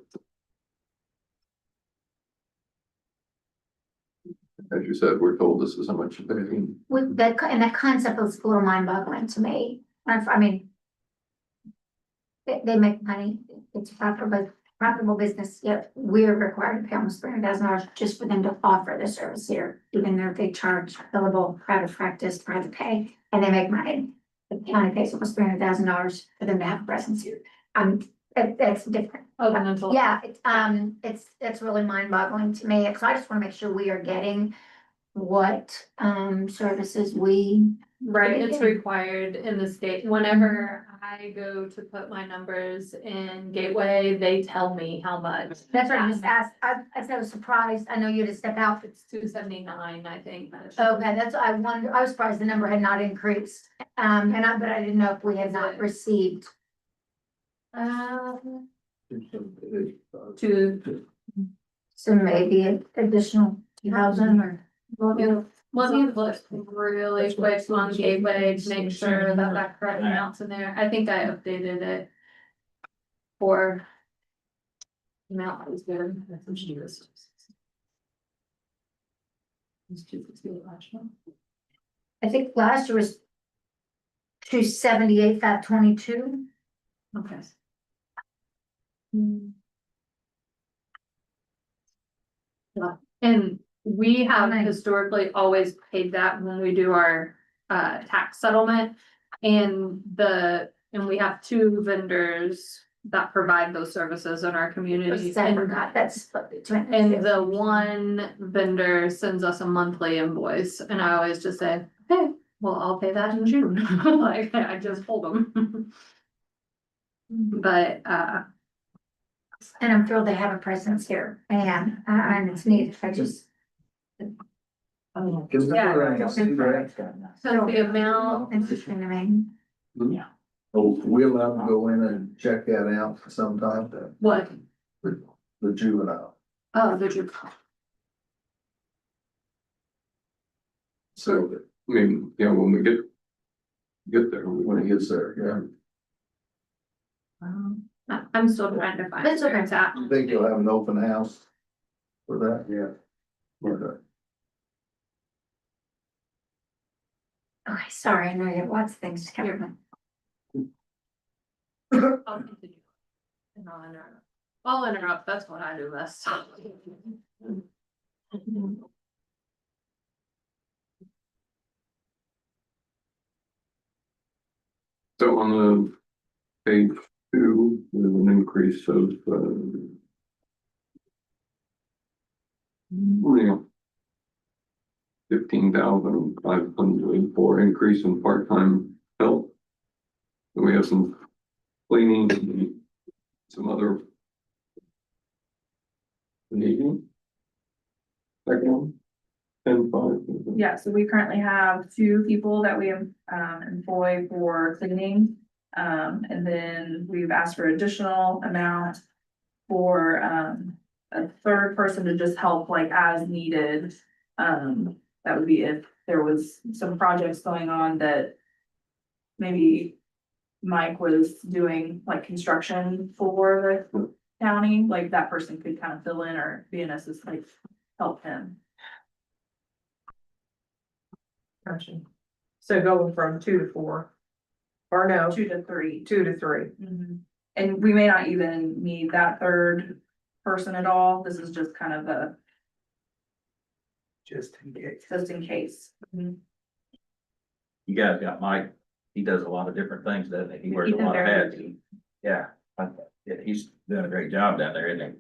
As you said, we're told this is how much you're paying. With that, and that concept was a little mind boggling to me. I mean. They make money, it's a profitable business, yet we're required to pay almost $300,000 just for them to offer the service here. Even though they charge billable, private practice, private pay, and they make money. The county pays almost $300,000 for them to have a presence here. That's different. Oh, the mental. Yeah, it's really mind boggling to me, so I just wanna make sure we are getting what, services we. Right, it's required in the state. Whenever I go to put my numbers in Gateway, they tell me how much. That's what I just asked, I was surprised, I know you had to step out. It's $279, I think. Okay, that's, I wonder, I was surprised the number had not increased, but I didn't know if we had not received. To, So maybe an additional 2,000 or. let me look really quick on Gateway to make sure that that correct amount's in there. I think I updated it. For. Amount was good. I think last year was 278, 522. Okay. And we have Nice. historically always paid that when we do our tax settlement. And we have two vendors that provide those services in our community. I forgot, that's. And the one vendor sends us a monthly invoice, and I always just say, hey, well, I'll pay that in June. Like, I just told them. But And I'm thrilled they have a presence here, and it's neat, I just. Yeah. So the amount, Interesting to me. Oh, we allowed to go in and check that out sometime, what? the juvenile. Oh, the June. So, I mean, yeah, when we get there, we When want it to gets there, I'm still trying to find. That's where okay. it's at. You think you'll have an open house for that? Yeah. Okay. Okay, sorry, I know you have lots of things to cover. I'll continue. And I'll interrupt, that's what I do best. So on the page 2, there's an increase of, yeah. 15,504 increase in part-time help. And we have some cleaning, and some other. Needing. Second one. 10,500. Yeah, so we currently have 2 people that we employ for cleaning. And then we've asked for additional amount for a third person to just help like as needed. That would be if there was some projects going on that maybe Mike was doing like construction for the county, like that person could kind of fill in or be an assistant, like help him. Gotcha. So going from 2 to 4, or no, 2 to 3. 2 to 3. And we may not even need that third person at all. This is just kind of a, Just in case. just in case. You guys got Mike, he does a lot of different things, doesn't he? He wears a Ethan lot of Barrett. hats. Yeah, yeah, he's doing a great job down there, isn't he?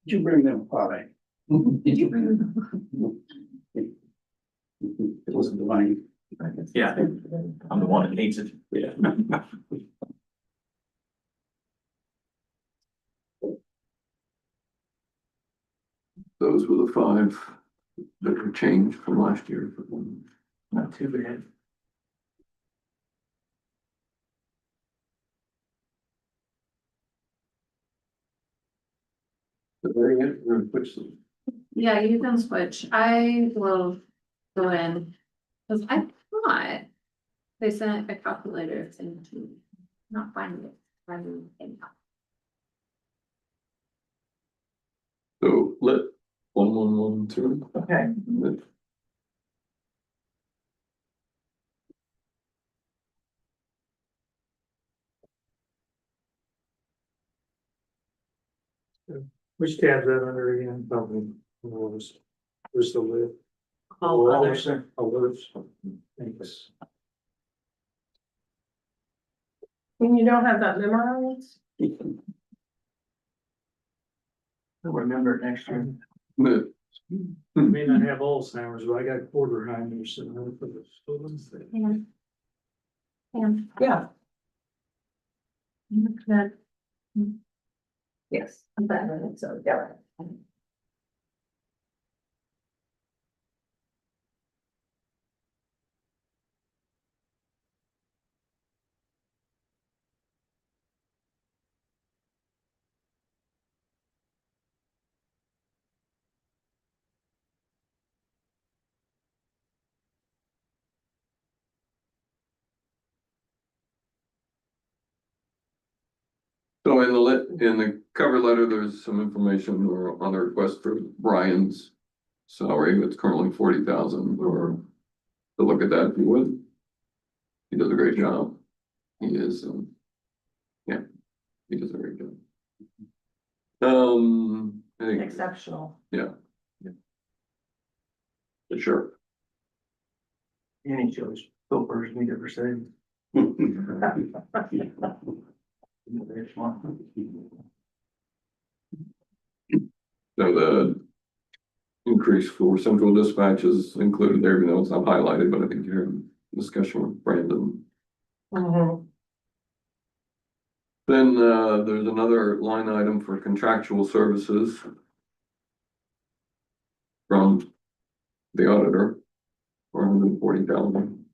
Did you bring them pie? Did you bring them? It wasn't the money. Yeah, I'm the one that needs it. Yeah. those were the five that were changed from last year. Not too bad. But there you go, we're gonna switch them. Yeah, you can switch. I will go in. Cause I thought they sent a calculator thing to me. Not finding it. Finding it. So let 1112. Okay. Which tab's that under again? Where's the lid? All others. Alerts. Thanks. And you don't have that memorized? I'll remember it next year. But I may not have Alzheimer's, but I got quarter behind so I'm gonna put this. Yeah. Yes, I'm better, so, yeah. so in the cover letter, there's some information or on the request for Brian's salary. It's currently 40,000 or to look at that if you would. He does a great job. He is, yeah, he does a great job. I think, Exceptional. yeah. Sure. Any choice, Philipper's need ever say. So the increase for central dispatch is included there, even though it's not highlighted, but I think you're in discussion with Brandon. Mhm. Then there's another line item for contractual services from the auditor, 440,000.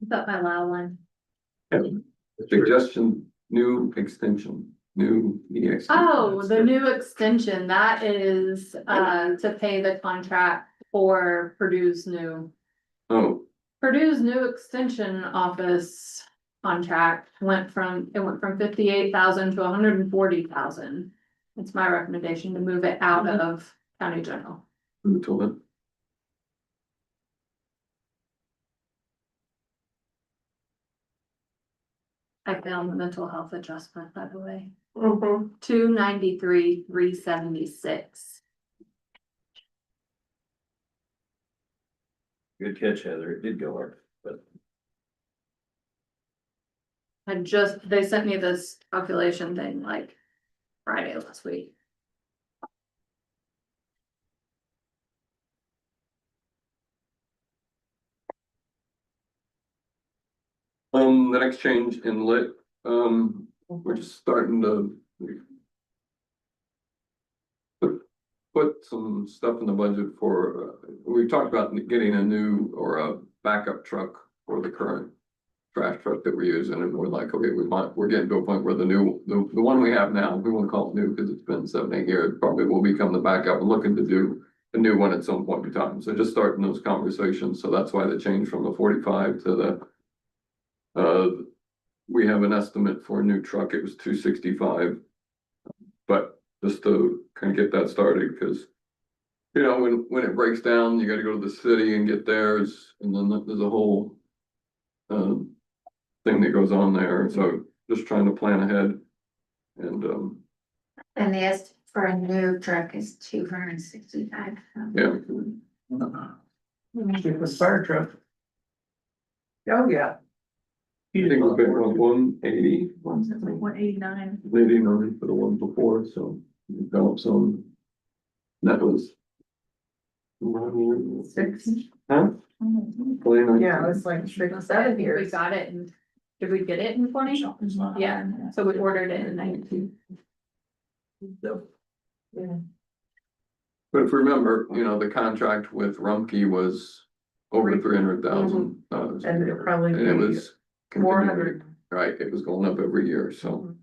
Is that my loud one? Suggestion, new extension, new EX. Oh, the new extension, that is, to pay the contract for Purdue's new. Oh, Purdue's new extension office contract went from 58,000 to 140,000. It's my recommendation to move it out of county general. who told it? I found the mental health adjustment, by the way, Mhm. 293, 376. Good catch, Heather. It did go up, but They sent me this calculation thing like Friday last week. The next change in lit, we're just starting to put some stuff in the budget for, we talked about getting a new or a backup truck for the current trash truck that we're using, and we're like, okay, we're getting to a point where the one we have now, we won't call it new because it's been 7-8 years, probably will become the backup and looking to do a new one at some point in time. So just starting those conversations. So that's why the change from the 45 to the, we have an estimate for a new truck. It was 265. But just to kind of get that started, because you know, when it breaks down, you gotta go to the city and get theirs, and then there's a whole thing that goes on there, so just trying to plan ahead. And And the estimate for a new truck is 265. yeah, It was fire truck. Oh, yeah. I think we're paying around 180, It's like 189. 189 for the one before, so we've got some. That was. Six. Huh? Yeah, it's like 6, 7 We years. got it in Did we get it in 20? Yeah, so we ordered it in 19. But if you remember, you know, the contract with Rumpke was over 300,000 dollars. And it'll probably And it be was. 400. Right, it was going up every year, so,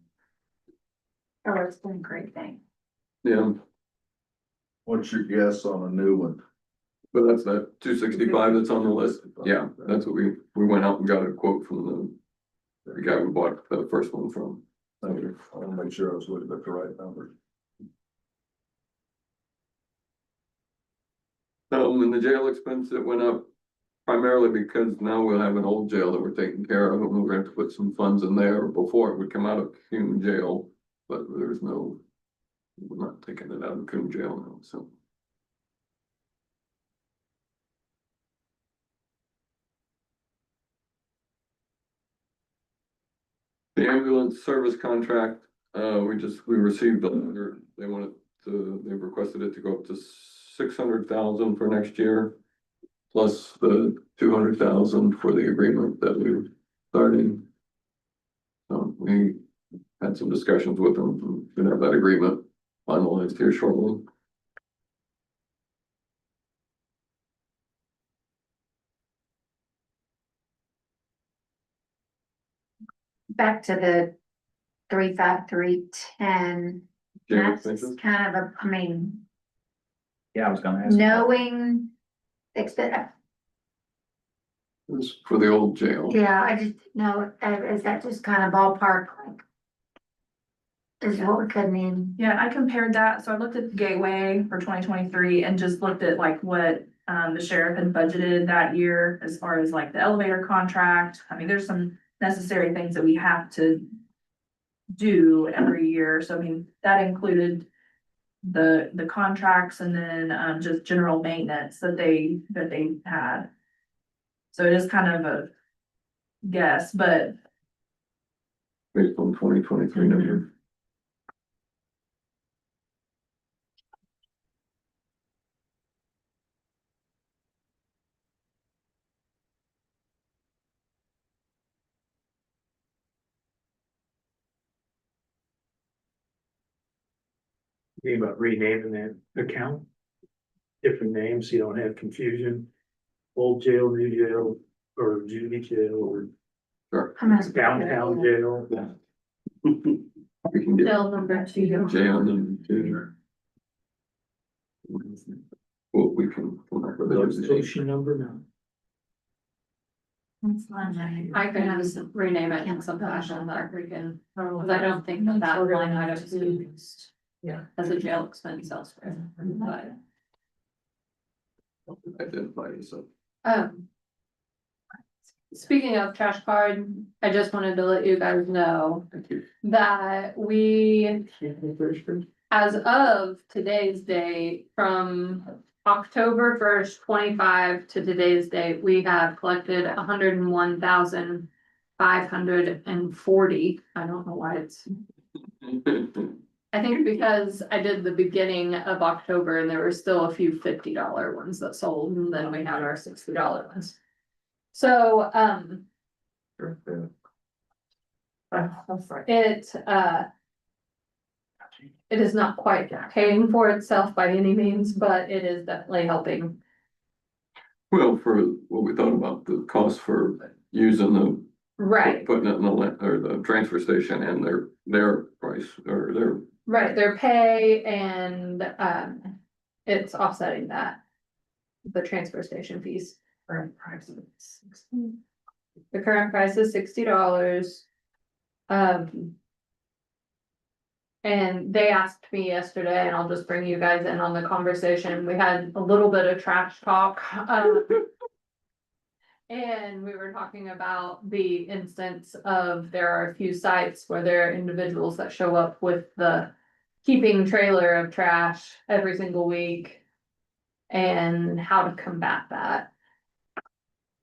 Oh, it's been a great thing. yeah, What's your guess on a new one? but that's that 265 that's on the list. Yeah, that's what we went out and got a quote from the guy we bought the first one from. Thank you. I want to make sure I was looking at the right number. And the jail expense, it went up primarily because now we'll have an old jail that we're taking care of, and we're gonna have to put some funds in there. Before it would come out of Coon Jail, but there's no, we're not taking it out of Coon Jail now, so. The ambulance service contract, we received a letter, they requested it to go up to 600,000 for next year. Plus the 200,000 for the agreement that we're starting. So we had some discussions with them, gonna have that agreement finalized here shortly. Back to the 35310. Jail That's expenses. kind of I mean, Yeah, I was gonna ask. knowing. Expect, This is for the old jail. yeah, I just know, is that just kind of ballpark, like? Is what we could mean, Yeah, I compared that, so I looked at the Gateway for 2023 and just looked at like what the sheriff had budgeted that year as far as like the elevator contract. I mean, there's some necessary things that we have to do every year, so I mean, that included the contracts and then just general maintenance that they had. So it is kind of a guess, but Based on 2023 number. Think about renaming that account. Different names, so you don't have confusion. Old jail, new jail, or juvie jail, or Sure. I'm gonna. downtown jail. We can get Bill number 2. jail and do. Well, we can. come up with a designation. Notification number now. I can have us rename it in some fashion that we can, because I don't think that line item is used. Yeah. As a jail expense elsewhere, but, Identify yourself. speaking of trash card, I just wanted to let you guys know Thank you. that we, as of today's date, from October 1st, 25 to today's date, we have collected 101,540. I don't know why it's, I think because I did the beginning of October and there were still a few $50 ones that sold, and then we had our $60 ones. So, it is not quite paying for itself by any means, but it is definitely helping. Well, for what we thought about the cost for using the. Right, Putting it in the transfer station and their price or their. right, their pay and, it's offsetting that. The transfer station fees. The current price is $60. And they asked me yesterday, and I'll just bring you guys in on the conversation. We had a little bit of trash talk. And we were talking about the instance of there are a few sites where there are individuals that show up with the keeping trailer of trash every single week. And how to combat that.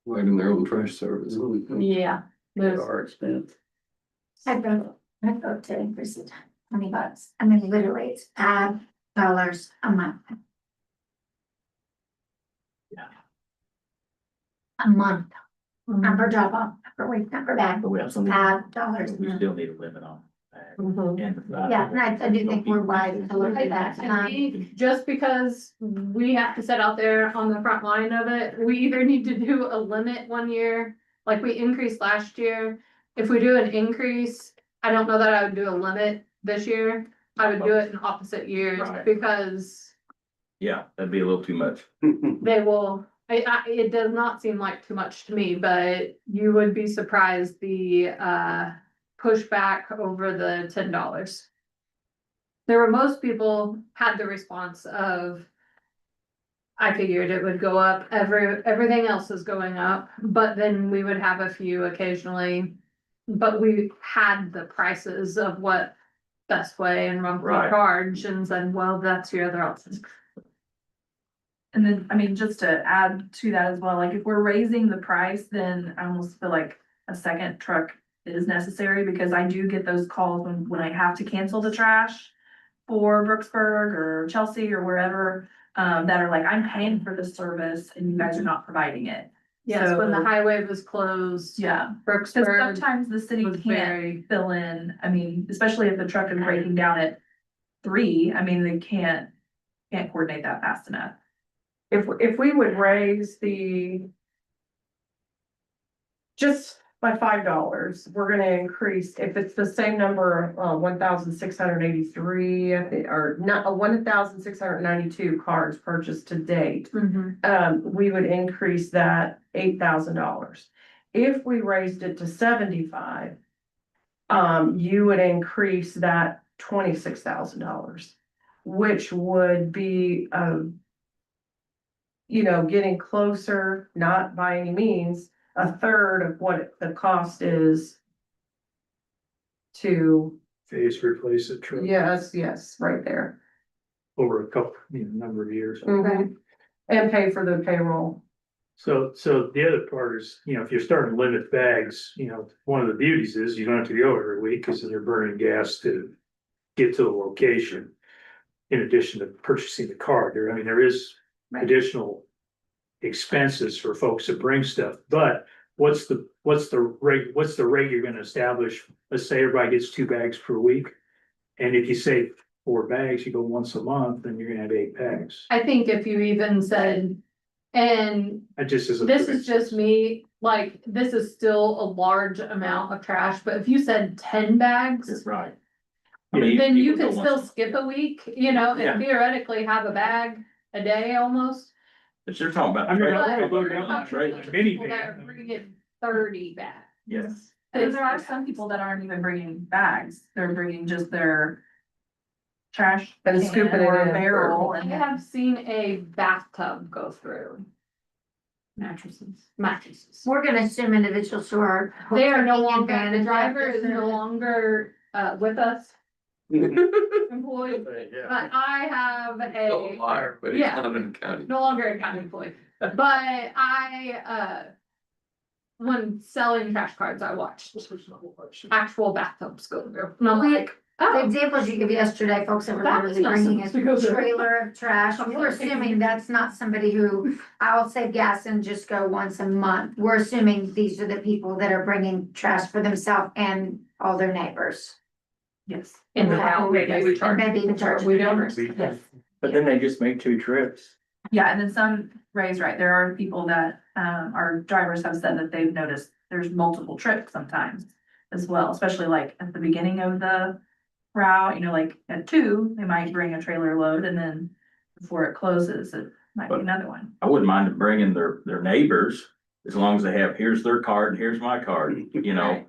Right in their own trash service. Yeah. There's, Our expense. I go to increase it $20. I mean, literally, it's $5 a month. Yeah. A month. Not per drop off, not per weight, not per bag, But we also need, $5. we still need a limit on that. Mhm. And Yeah, and I do think we're wise to look at that. I think just because we have to set out there on the front line of it, we either need to do a limit one year, like we increased last year. If we do an increase, I don't know that I would do a limit this year. I would do it in opposite years Right. because Yeah, that'd be a little too much. they will, it does not seem like too much to me, but you would be surprised the, pushback over the $10. There were most people had the response of. I figured it would go up, everything else is going up, but then we would have a few occasionally. But we had the prices of what Best Way and Rumpke Right. charge and said, well, that's your other option. And then, I mean, just to add to that as well, like if we're raising the price, then I almost feel like a second truck is necessary because I do get those calls when I have to cancel the trash for Brooksburg or Chelsea or wherever, that are like, I'm paying for this service and you guys are not providing it. Yes, when the So- highway was closed. Yeah, because Brooksburg sometimes the city was can't very, fill in, I mean, especially if the truck is breaking down at 3, I mean, they can't coordinate that fast enough. If we would raise the. Just by $5, we're gonna increase, if it's the same number, 1,683, or not, 1,692 cars purchased to date. We would increase that $8,000. If we raised it to 75. You would increase that $26,000, which would be, getting closer, not by any means, a third of what the cost is. To, Phase replace a truck yes, right there. over a couple, number of years. Mhm. And pay for the payroll. So the other part is, if you're starting to limit bags, one of the beauties is you don't have to go every week, cause then you're burning gas to get to the location. In addition to purchasing the car, there is additional expenses for folks that bring stuff, but what's the rate you're gonna establish? Let's say everybody gets 2 bags per week. And if you say 4 bags, you go once a month, then you're gonna have 8 bags. I think if you even said, and That just is. this is just me, like, this is still a large amount of trash, but if you said 10 bags. Right. Then you could still skip a week, Yeah. and theoretically have a bag a day almost. But you're talking about. I mean, But I we're loaded up my talking trailer, about people that are minivan. bringing 30 bags. Yes. And there are some people that aren't even bringing bags, they're bringing just their trash And can scooping it or in. barrel I and. have seen a bathtub go through. Mattresses. We're gonna assume individuals who are. They are no taking longer, the advantage of driver this is no service. longer, with us, employed, but I have Still a a, liar, but he's Yeah. not in the county. no longer a county employee, but I, when selling trash cards, I watched actual bathtubs go through, and I'm like, The oh. examples you gave yesterday, folks that were That literally was not bringing a supposed to go there. trailer of trash, we're assuming that's not somebody who, I'll save gas and just go once a month. We're assuming these are the people that are bringing trash for themselves and all their neighbors. Yes. In the Okay. house, maybe we charge. Maybe even charge We the don't. neighbors. Yes. But then they just make 2 trips. Yeah, and then some, Ray's right, there are people that, our drivers have said that they've noticed there's multiple trips sometimes as well, especially like at the beginning of the route, like at 2, they might bring a trailer load and then before it closes, it might be But- another one. I wouldn't mind bringing their neighbors, as long as they have, here's their card, and here's my card, Right.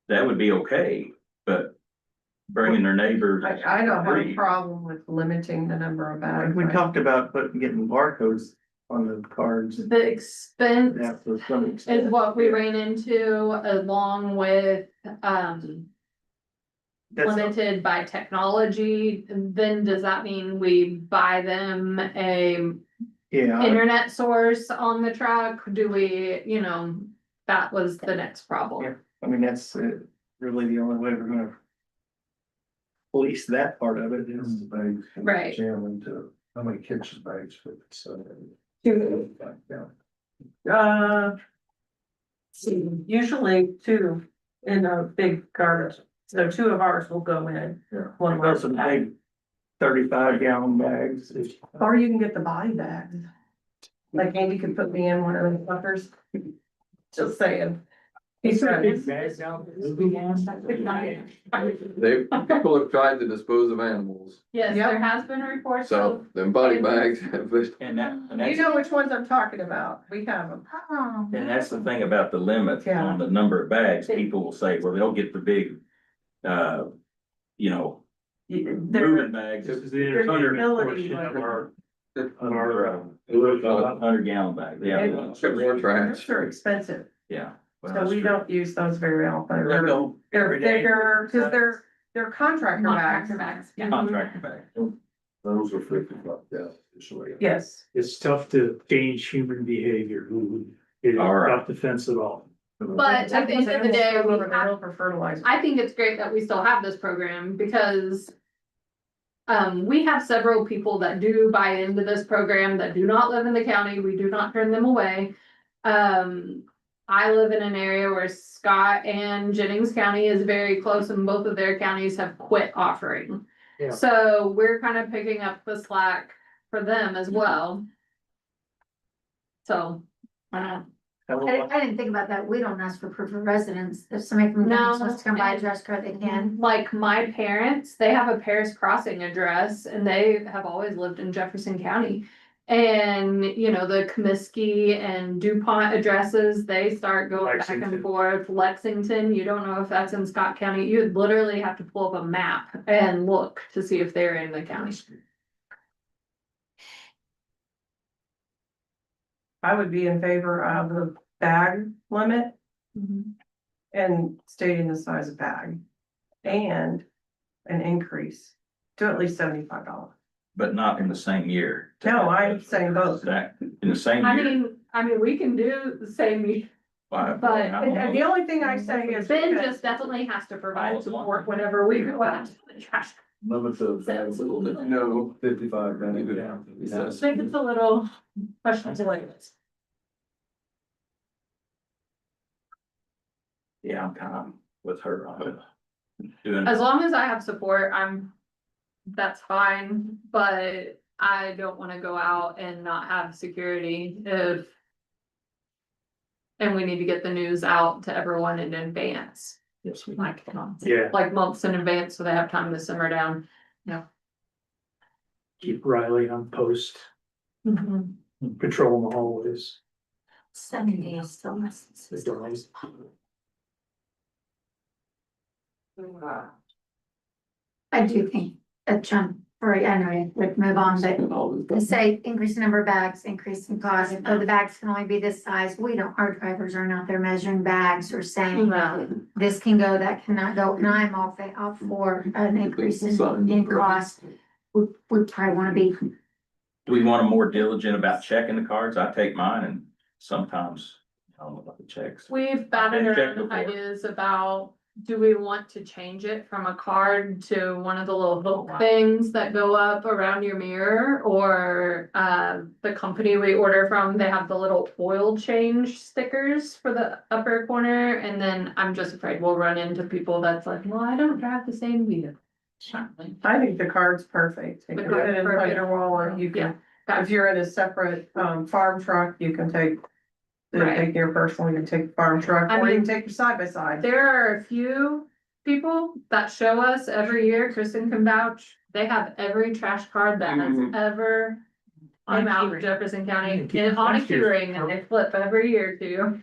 that would be okay, but bringing their neighbors. I don't have a free. problem with limiting the number of bags. We talked about getting barcodes on the cards. The expense Yeah, for some is extent. what we ran into along with, That's- limited by technology, then does that mean we buy them a Yeah, internet source on the truck? Do we, that was the next problem. Yeah. I mean, that's really the only way we're gonna police that part of it is. Bags. Right. Jam into, how many kitchen bags fit, so. Two. Yeah. Usually two in a big garbage, so two of ours will go in. One Got some big 35-gallon bags. Or you can get the body bags. Like Andy could put me in one of those fuckers. Just saying. He's right. Bags out, moving on. People have tried to dispose of animals, Yes, Yep. there has been reports so of, them body bags have been. And You that's, know which ones I'm talking about. We have them. Oh. and that's the thing about the limit Yeah. on the number of bags, people will say, well, they'll get the big, you know, They're, moving bags. This is the There's entertainment ability, portion of but- our, About 100-gallon bag, yeah, More trash. they're expensive, yeah. Well, so that's we true. don't use those very often. They go They're every day. bigger, cause they're contractor bags. contractor bags, yeah. Contractor bag. Those are 55, yeah, usually. Yes, it's tough to change human behavior. It is All right. not defense at all. But at the end of the day, we Over the have hill for fertilizer. I think it's great that we still have this program because we have several people that do buy into this program that do not live in the county. We do not turn them away. I live in an area where Scott and Jennings County is very close and both of their counties have quit offering. Yeah. So we're kind of picking up the slack for them as well. So, I didn't think about that. We don't ask for proof of residence. If somebody from No, Kansas wants to come buy a dress code, they can. like my parents, they have a Paris Crossing address and they have always lived in Jefferson County. And, you know, the Comiskey and DuPont addresses, they start going back Lexington. and forth. Lexington, you don't know if that's in Scott County. You would literally have to pull up a map and look to see if they're in the county. I would be in favor of the bag limit and stating the size of bag. And an increase to at least $75. But not in the same year. No, I'm saying both. That, in the same I year. mean, we can do the same, But but- And the only thing I say is. Ben because- just definitely has to provide support whenever we go out to the trash. Limit the bags, no, 55. then you go down. I think it's a little questionable. Yeah, I'm kind of with her on it. Doing, As long as I have support, that's fine, but I don't wanna go out and not have security if. And we need to get the news out to everyone in advance, yes, we like, Yeah, like months in advance, so they have time to simmer down. keep Riley on post, patrol the hallways. 70 is still necessary. I do think a jump, or I know you would move on, but to say increase the number of bags, increase in cost, oh, the bags can only be this size. We don't, our drivers aren't out there measuring bags or saying this can go, that cannot go, and I'm all for an increase in cost. We probably wanna be, do we want them more diligent about checking the cards? I take mine and sometimes, I don't know about the checks. We've batted Been checked around before. ideas about, do we want to change it from a card to one of the little hook things that go up around your mirror? Or, the company we order from, they have the little oil change stickers for the upper corner, and then I'm just afraid we'll run into people that's like, well, I don't drive the same vehicle. I think the card's perfect. You The can put it card's in front of perfect. your wall, or you Yeah. can, if you're in a separate, farm truck, you can take. Right. Take your personal, you can take the farm truck, I or you mean- can take your side by side. There are a few people that show us every year, Kristen can vouch, they have every trash card that has ever came out of Jefferson County, and on a key ring, and they flip every year too.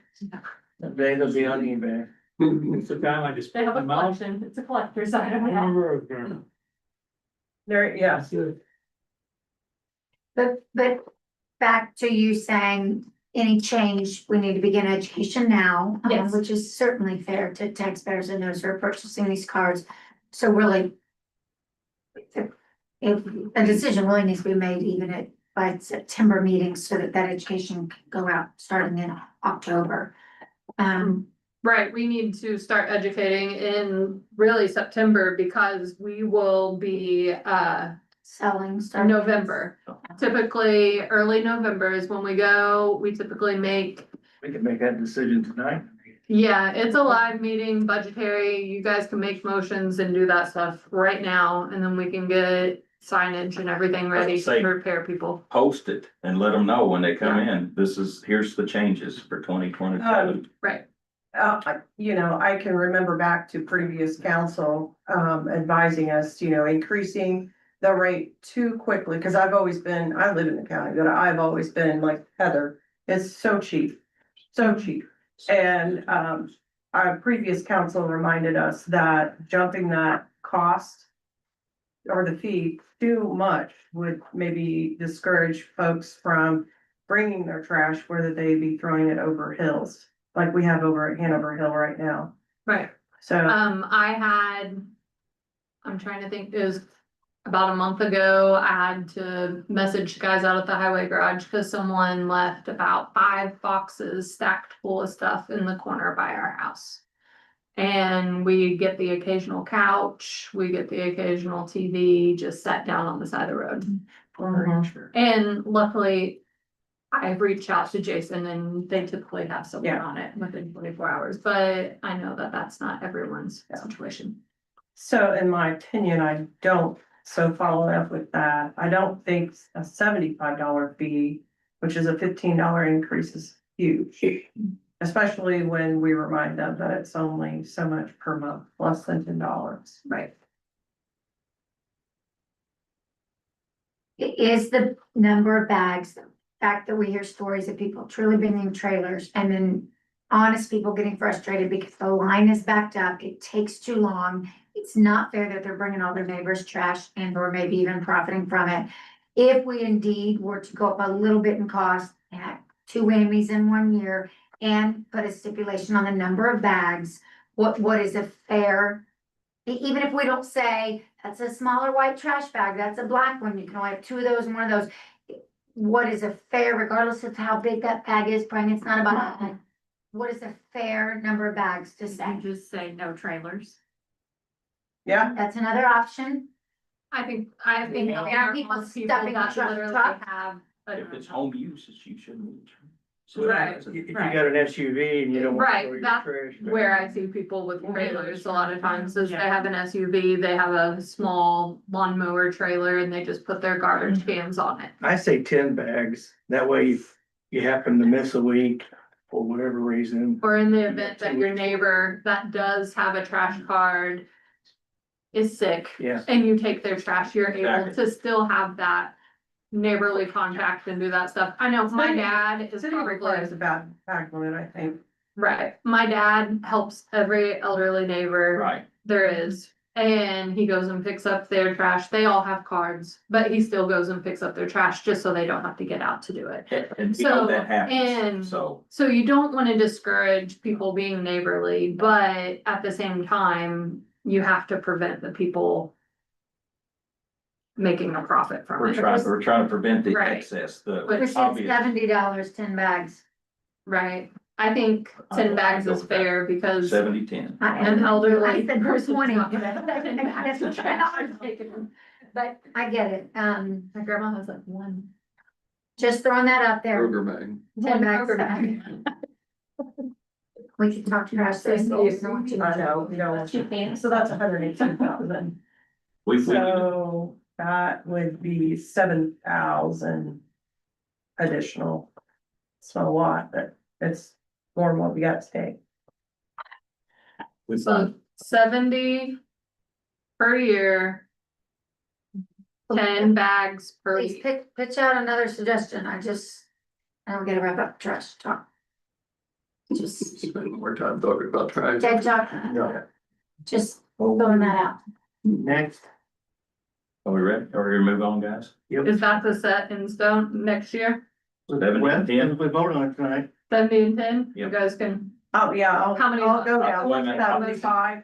That bag will be on eBay. It's the time I just. They have a put them out. collection, it's a collector's item. There, yes, but back to you saying any change, we need to begin education now. Yes. Which is certainly fair to taxpayers and those who are purchasing these cards. So really, if a decision really needs to be made even by September meetings so that education can go out starting in October. Right, we need to start educating in really September, because we will be, Selling starting. November. Typically, early November is when we go, we typically make, We can make that decision tonight. Yeah, it's a live meeting, budgetary. You guys can make motions and do that stuff right now, and then we can get signage and everything ready to Say- prepare people. Post it and let them know when they come in, here's the changes for 2027. Right. You know, I can remember back to previous council, advising us, you know, increasing the rate too quickly, because I live in the county, but I've always been like Heather, it's so cheap, so cheap. And, our previous council reminded us that jumping that cost or the fee too much would maybe discourage folks from bringing their trash, whether they be throwing it over hills, like we have over at Hanover Hill right now. Right. So, I'm trying to think, it was about a month ago, I had to message guys out at the highway garage because someone left about 5 boxes stacked full of stuff in the corner by our house. And we get the occasional couch, we get the occasional TV just sat down on the side of the road. And luckily, I reached out to Jason and they typically have someone Yeah. on it within 24 hours, but I know that that's not everyone's situation. so in my opinion, I don't, so follow up with that, I don't think a $75 fee, which is a $15 increase, is huge. Especially when we remind them that it's only so much per month, less than $10. Right. Is the number of bags, the fact that we hear stories of people truly bringing trailers and then honest people getting frustrated because the line is backed up, it takes too long. It's not fair that they're bringing all their neighbors' trash and or maybe even profiting from it. If we indeed were to go up a little bit in cost, and 2 whammies in 1 year, and put a stipulation on the number of bags, what is a fair? Even if we don't say, that's a smaller white trash bag, that's a black one, you can only have 2 of those and 1 of those. What is a fair, regardless of how big that bag is, Brian, it's not about that. What is a fair number of bags to say? Just say no trailers. Yeah, That's another option. I think Yeah, there are people most people stuffing that truck- literally truck. have. If it's home use, you shouldn't. So Right. that's a- If you got an SUV and you don't want to Right, throw your that's trash. back. Where I see people with trailers a lot of times is they have an SUV, they have a small lawnmower trailer and they just put their garbage cans on it. I say 10 bags, that way if you happen to miss a week for whatever reason. Or in the event that your neighbor that does have a trash card is sick Yeah. and you take their trash, you're able Exactly. to still have that neighborly contact and do that stuff. I know my dad is city probably. requires a bag limit, I think. Right, my dad helps every elderly neighbor Right. there is, and he goes and picks up their trash, they all have cards, but he still goes and picks up their trash just so they don't have to get out to do it. And you know So, that happens, and- so. So you don't wanna discourage people being neighborly, but at the same time, you have to prevent the people making a profit from We're it. trying to prevent the Right. excess, the But We said obvious. $70, 10 bags. Right, I think 10 bags is fair because 70-10. an elderly I said person's 20. not gonna have 10 bags of trash. But I get it, My grandma has like one. just throwing that out there. Kroger bag. 10 bags. Kroger bag. We can talk trash. this I know, we don't want you. So that's 118,000. We, So that would be 7,000 additional. It's not a lot, but it's more than what we got today. So 70 per year. 10 bags per Please week. pitch out another suggestion. I don't get to wrap up trash talk. Just Spend more time talking about trash. dead talk, Yeah. just throwing that out. Next. Are we ready? Are we ready to move on, guys? Is that the set in stone next year? 70 Well, and 10? we voted on it tonight. 70 and 10? You Yep. guys can, Oh, yeah, How many- I'll go down wait a to minute. 75.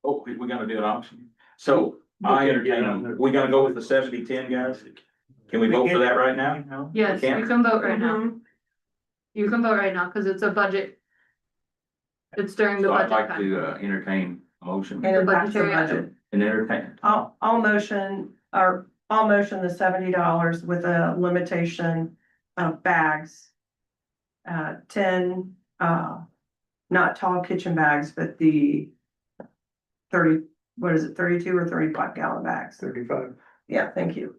Oh, we're gonna do an option. So I entertain, we gotta go with the 70-10, guys? Can we vote for that right now? yes, can't. you can vote right now. Mhm. You can vote right now, cause it's a budget. It's during the So I'd budget like time. to entertain a motion And then back to budgetary budget. and entertain. I'll motion the $70 with a limitation of bags. 10, not tall kitchen bags, but the 30, what is it, 32 or 35 gallon bags? 35. Yeah, thank you.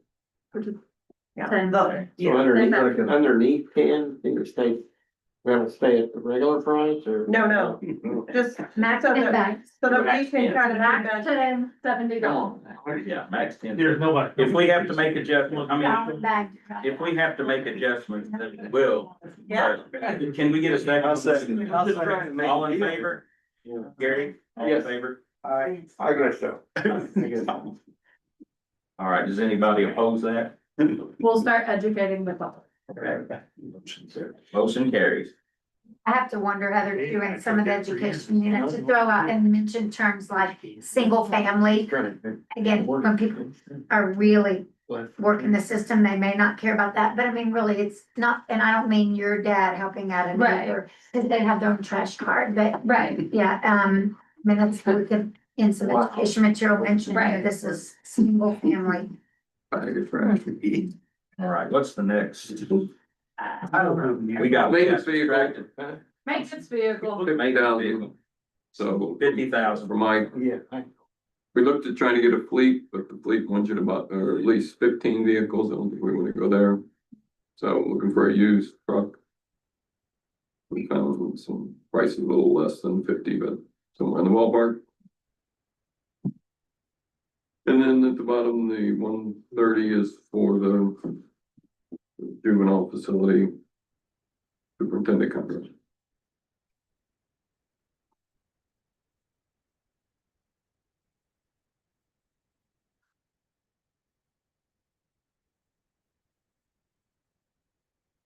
Yeah, Same. So yeah, underneath, like an underneath can, think it stay, will it stay at the regular price or? no, just Max so and that, bags. so that we can kind of Max match. to $70. Yeah, max 10. There's nobody. If we have to make adjustments, I mean, Bag. if we have to make adjustments, then we will. Yeah. Can we get a second? I'll second. I'll just try and make All it in easy. favor? Gary? All in Yes. favor? I guess so. All right, does anybody oppose that? We'll start educating the public. Motion carries. I have to wonder, Heather, doing some of the education, you know, to throw out and mention terms like single family. Again, when people are really working the system, they may not care about that, but I mean, really, it's not, and I don't mean your dad helping out a Right. neighbor, because they have their own trash card, but Right. yeah, I mean, that's, we could, in some education material mention, Right. this is single family. Bag of trash. All right, what's the next? I don't know. We got. Maintenance vehicle. Maintenance vehicle. Maintenance vehicle, So 50,000. for Mike, Yeah. we looked at trying to get a fleet, but the fleet wants you to buy, or at least 15 vehicles. I don't think we want to go there. So looking for a used truck. We found some prices a little less than 50, but somewhere in the ballpark. And then at the bottom, the 130 is for the juvenile facility superintendent contract.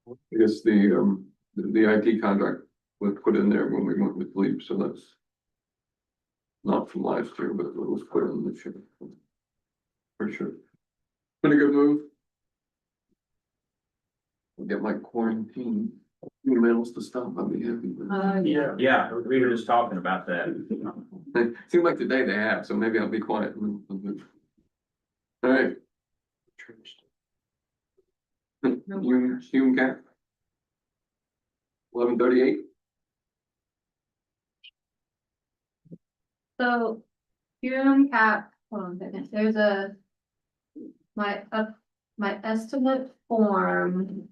I guess the IT contract was put in there when we went with Leap, so that's not from last year, but it was put in this year. For sure. Pretty good move. I'll get my quarantine emails to stop, I'll be happy. Yeah, yeah, we were just talking about that. It seems like today they have, so maybe I'll be quiet. All right. Hume cap. 1138. So, fume cap, hold on a second, there's my estimate form.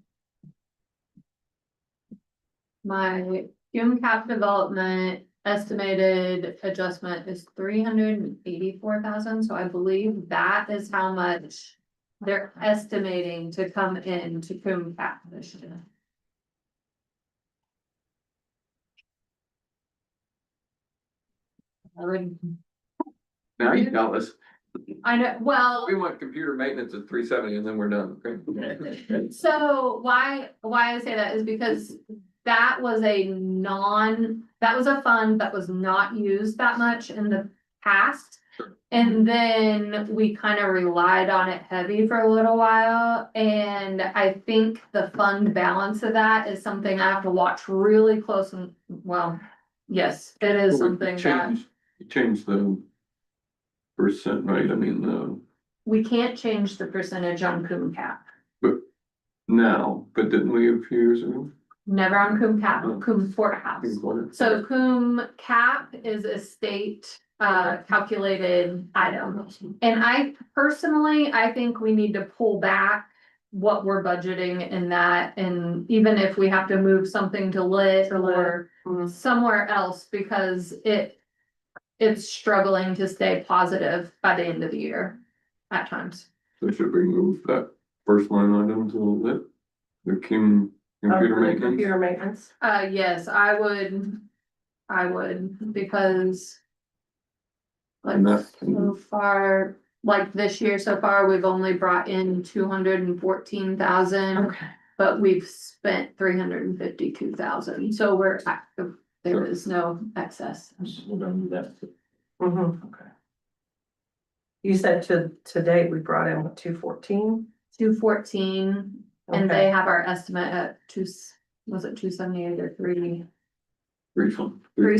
My fume cap development estimated adjustment is 384,000, so I believe that is how much they're estimating to come in to fume cap this year. I would, Now you tell us. I know, well. We want computer maintenance at 370 and then we're done, okay? So why I say that is because that was a fund that was not used that much in the past. And then we kind of relied on it heavy for a little while, and I think the fund balance of that is something I have to watch really close and, well, yes, it is something that. You changed the percent, right? I mean, We can't change the percentage on coom cap, now, but didn't we a few years ago? never on coom cap, coom porterhouse. So coom cap is a state calculated item. And I personally, I think we need to pull back what we're budgeting in that. And even if we have to move something to lit or somewhere else, because it's struggling to stay positive by the end of the year at times. So should we move that first line item to lit? The computer maintenance? Computer maintenance. Yes, I would, because like And that's- so far, like this year so far, we've only brought in 214,000, Okay. but we've spent 352,000, so we're active. There is no excess. Mhm. Okay. You said to date, we brought in 214? 214, and they have our estimate at was it 278 or 3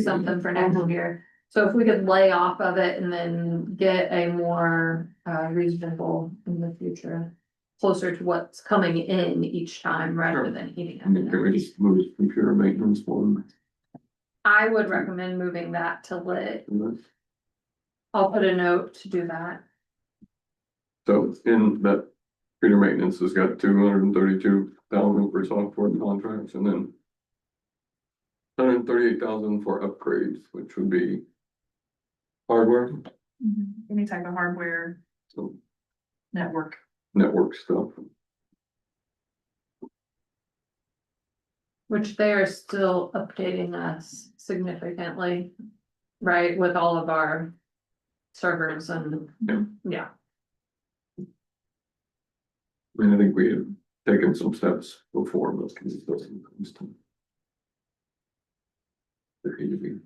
something for next year. So if we could lay off of it and then get a more reasonable in the future, closer to what's coming in each time rather than heating I mean, can we up. just move computer maintenance one? I would recommend moving that to lit. Mhm. I'll put a note to do that. So in that, Peter Maintenance has got 232,000 for software contracts and then 138,000 for upgrades, which would be hardware, Any type of hardware, so network. network stuff. Which they are still updating us significantly, right, with all of our servers and, yeah. I mean, I think we have taken some steps before, but it's still some things to. There need to be.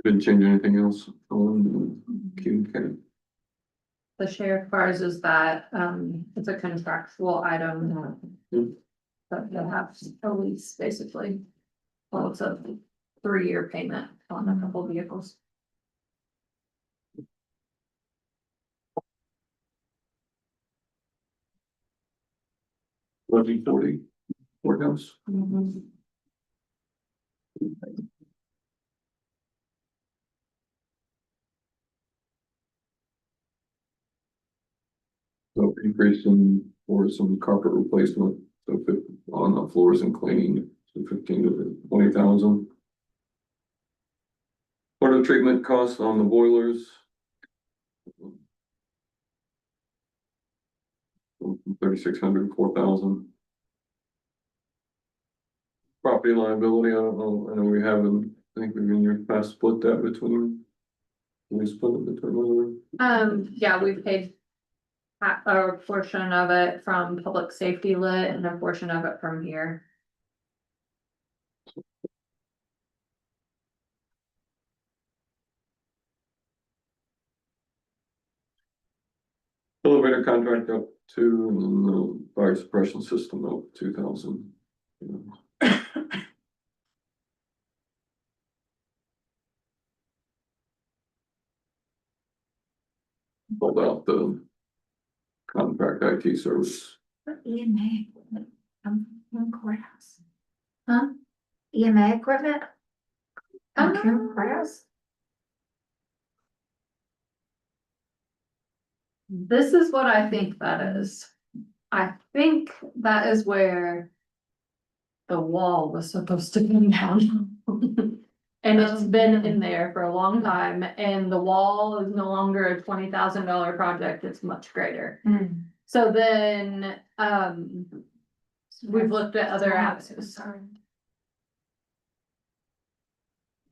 Didn't change anything else on Q County. The sheriff bars is that, it's a contractual item. That they have a lease, basically. Well, it's a 3-year payment on a couple vehicles. Levy 40 courthouse. So increasing for some carpet replacement, so on the floors and cleaning, so 15 to 20,000. Water treatment costs on the boilers. 3,600, 4,000. Property liability, I don't know, I know we haven't, I think we've in your past split that between. We split it between. Yeah, we paid a portion of it from public safety lit and a portion of it from here. Elevator contract up to, and then the fire suppression system up 2,000. Pulled out the contract IT service. EMA equipment, from courthouse. Huh? EMA equipment? From courthouse? This is what I think that is. I think that is where the wall was supposed to come down. And it's been in there for a long time, and the wall is no longer a $20,000 project, it's much greater. So then, we've looked at other avenues.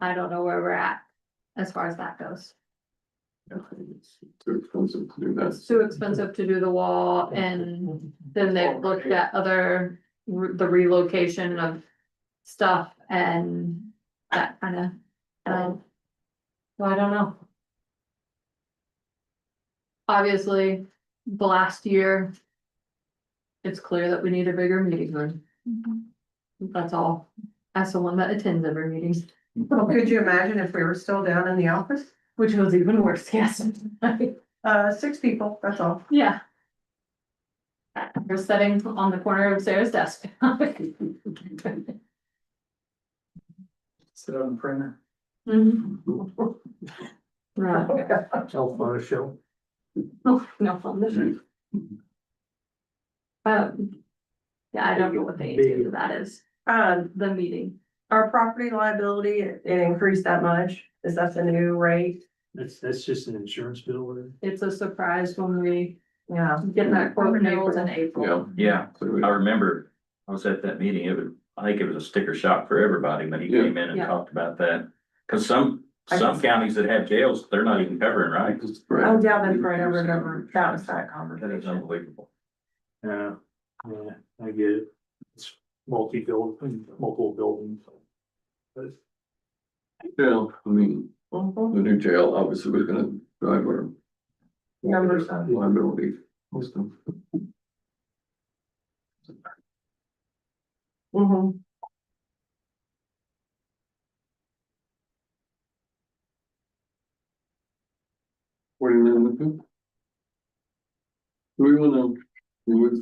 I don't know where we're at as far as that goes. It's too expensive to do that. It's too expensive to do the wall, and then they've looked at other, the relocation of stuff and that kind of, well, I don't know. Obviously, the last year, it's clear that we need a bigger meeting room. That's all, as someone that attends every meeting, Well, could you imagine if we were still down in the office? which was even worse, yes. 6 people, that's all. Yeah. We're sitting on the corner of Sarah's desk. Sit on the printer. Mhm. Right. Tell Photoshop. Oh, no fun, this is. Yeah, I don't know what the answer to that is, the meeting. Our property liability, it increased that much, is that the new rate? That's just an insurance bill, or? It's a surprise when we Yeah. get that quote in Renewals in April. April. Yeah, I remember, I was at that meeting, I think it was a sticker shock for everybody, but he came in and Yeah. talked about that. Cause some counties that have jails, they're not even covering, right? Oh, yeah, that's right, I remember, that was that That is conversation. unbelievable. Yeah, I get it. It's multiple buildings. But Yeah, I mean, Mhm. the new jail obviously was gonna drive our Numbers. liability. Most of. Mhm. What do you mean? we wanna, we would,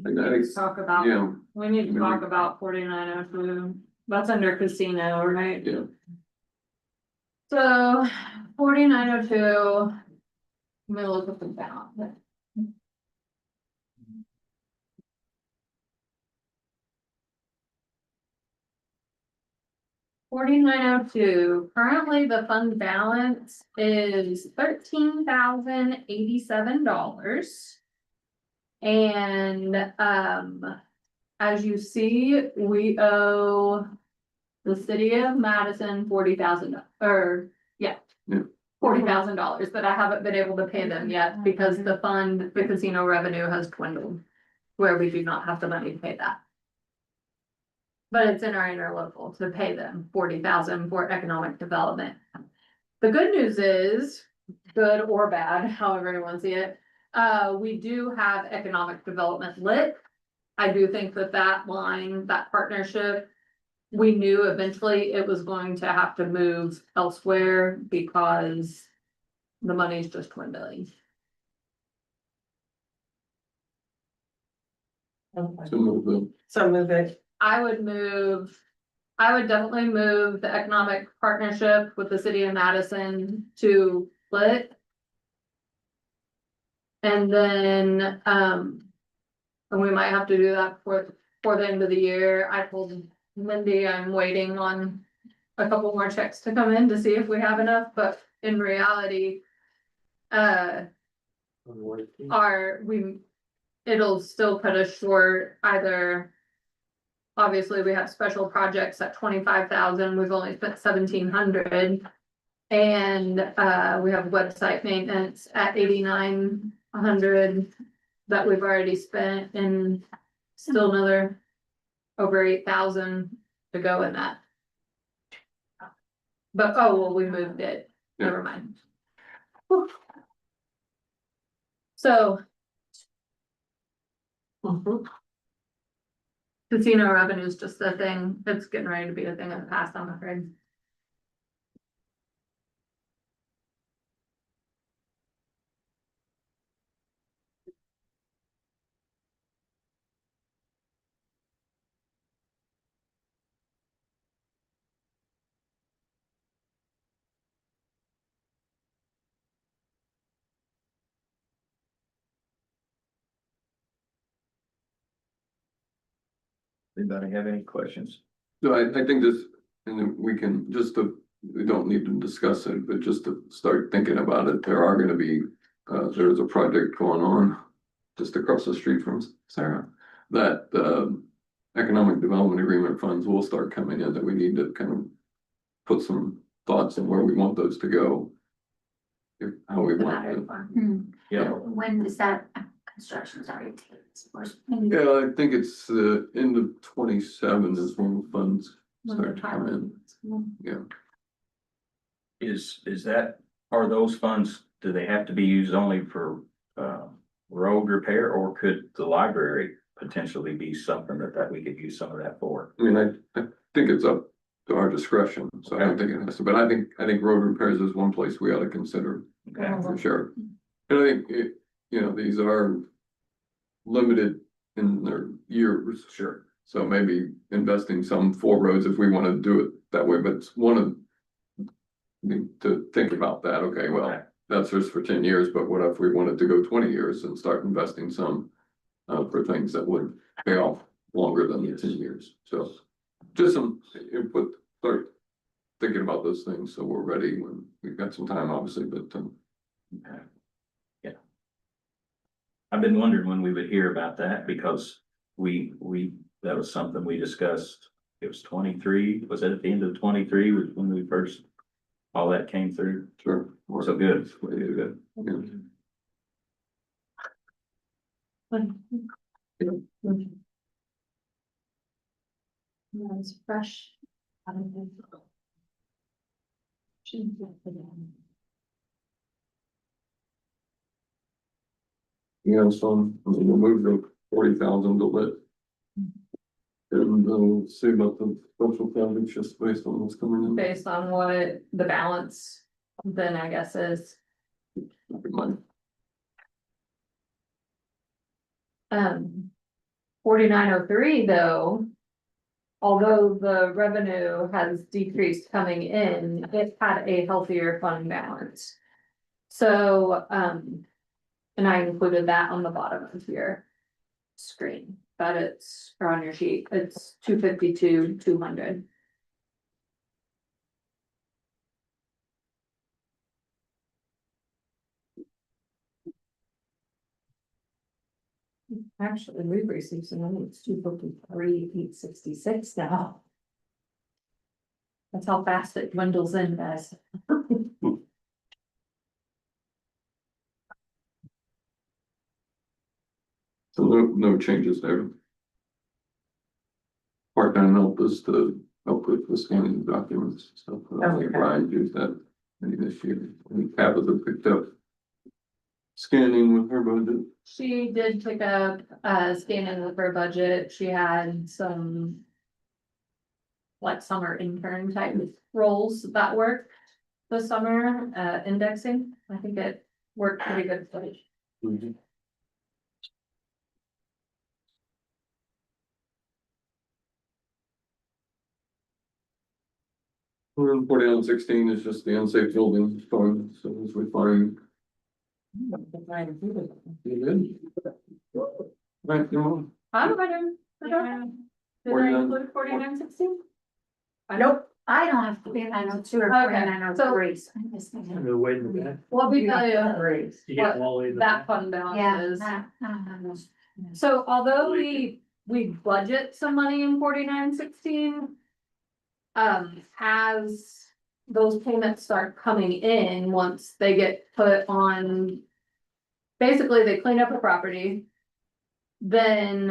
I think, Talk about, yeah, we need to talk about 4902. That's under casino, right? yeah. So 4902. I'm gonna look at the balance. 4902. Currently the fund balance is $13,087. And, as you see, we owe the city of Madison $40,000, or, yeah. Yeah. $40,000, but I haven't been able to pay them yet because the fund, the casino revenue has dwindled. Where we do not have the money to pay that. But it's in our interlocal to pay them 40,000 for economic development. The good news is, good or bad, however you want to see it, we do have economic development lit. I do think that that line, that partnership, we knew eventually it was going to have to move elsewhere because the money's just dwindling. Some of the, Some of it, I would definitely move the economic partnership with the city of Madison to split. And then, and we might have to do that for the end of the year. I told Lindy I'm waiting on a couple more checks to come in to see if we have enough, but in reality, it'll still cut us short either. Obviously, we have special projects at 25,000, we've only spent 1,700. And, we have website maintenance at 8,900 that we've already spent, and still another over 8,000 to go in that. But, oh, well, we moved it, never mind. Whew. So. Casino revenue is just a thing, it's getting ready to be a thing of the past, I'm afraid. Anybody have any questions? so I think this, and then we can, just to, we don't need to discuss it, but just to start thinking about it, there are gonna be, there's a project going on just across the street from Sarah, that, economic development agreement funds will start coming in, that we need to kind of put some thoughts on where we want those to go. How we want them. Yeah, When does that construction already take? Yeah, I think it's the end of 27 is when the funds start to come in. Yeah. is that, are those funds, do they have to be used only for, road repair, or could the library potentially be something that we could use some of that for? I mean, I think it's up to our discretion, so I don't think it has to, but I think road repairs is one place we ought to consider Okay. for sure. And I think these are limited in their years. Sure. So maybe investing some for roads if we want to do it that way, but it's one of to think about that. Okay, well, Okay. that's just for 10 years, but what if we wanted to go 20 years and start investing some for things that would pay off longer than the 10 years? So just some input, start thinking about those things so we're ready when we've got some time, obviously, but Okay. Yeah. I've been wondering when we would hear about that, because that was something we discussed. It was 23, was it at the end of 23 was when we first, all that came through? sure. So good. Good. Yeah. It's fresh. We'll move the 40,000 to lit. And we'll see about the social projects just based on what's coming in. Based on what the balance, then I guess is. Good money. Um, 4903 though. Although the revenue has decreased coming in, it had a healthier fund balance. So, and I included that on the bottom of your screen, but it's, or on your sheet, it's 252, 200. Actually, we've received some money, it's 253, 866 now. That's how fast it dwindles in, guys. So no changes there. Part-time help is to help with the scanning documents, so Okay. Brian used that any this year. And Tabitha picked up scanning with her budget. She did pick up, scanning with her budget, she had some. Like summer intern type roles that worked this summer, indexing, I think it worked pretty good for me. We're 4916 is just the unsafe building fund, so as we find. You did? Right, your mom. How do I do? Did I include 4916? Nope. I don't have to be 902 or Okay, 4903. The way in the back, What we tell you, you get them all the way in the that back. fund Yeah. balance is. I don't have those. So although we budget some money in 4916. As those payments start coming in, once they get put on. Basically, they clean up the property. Then,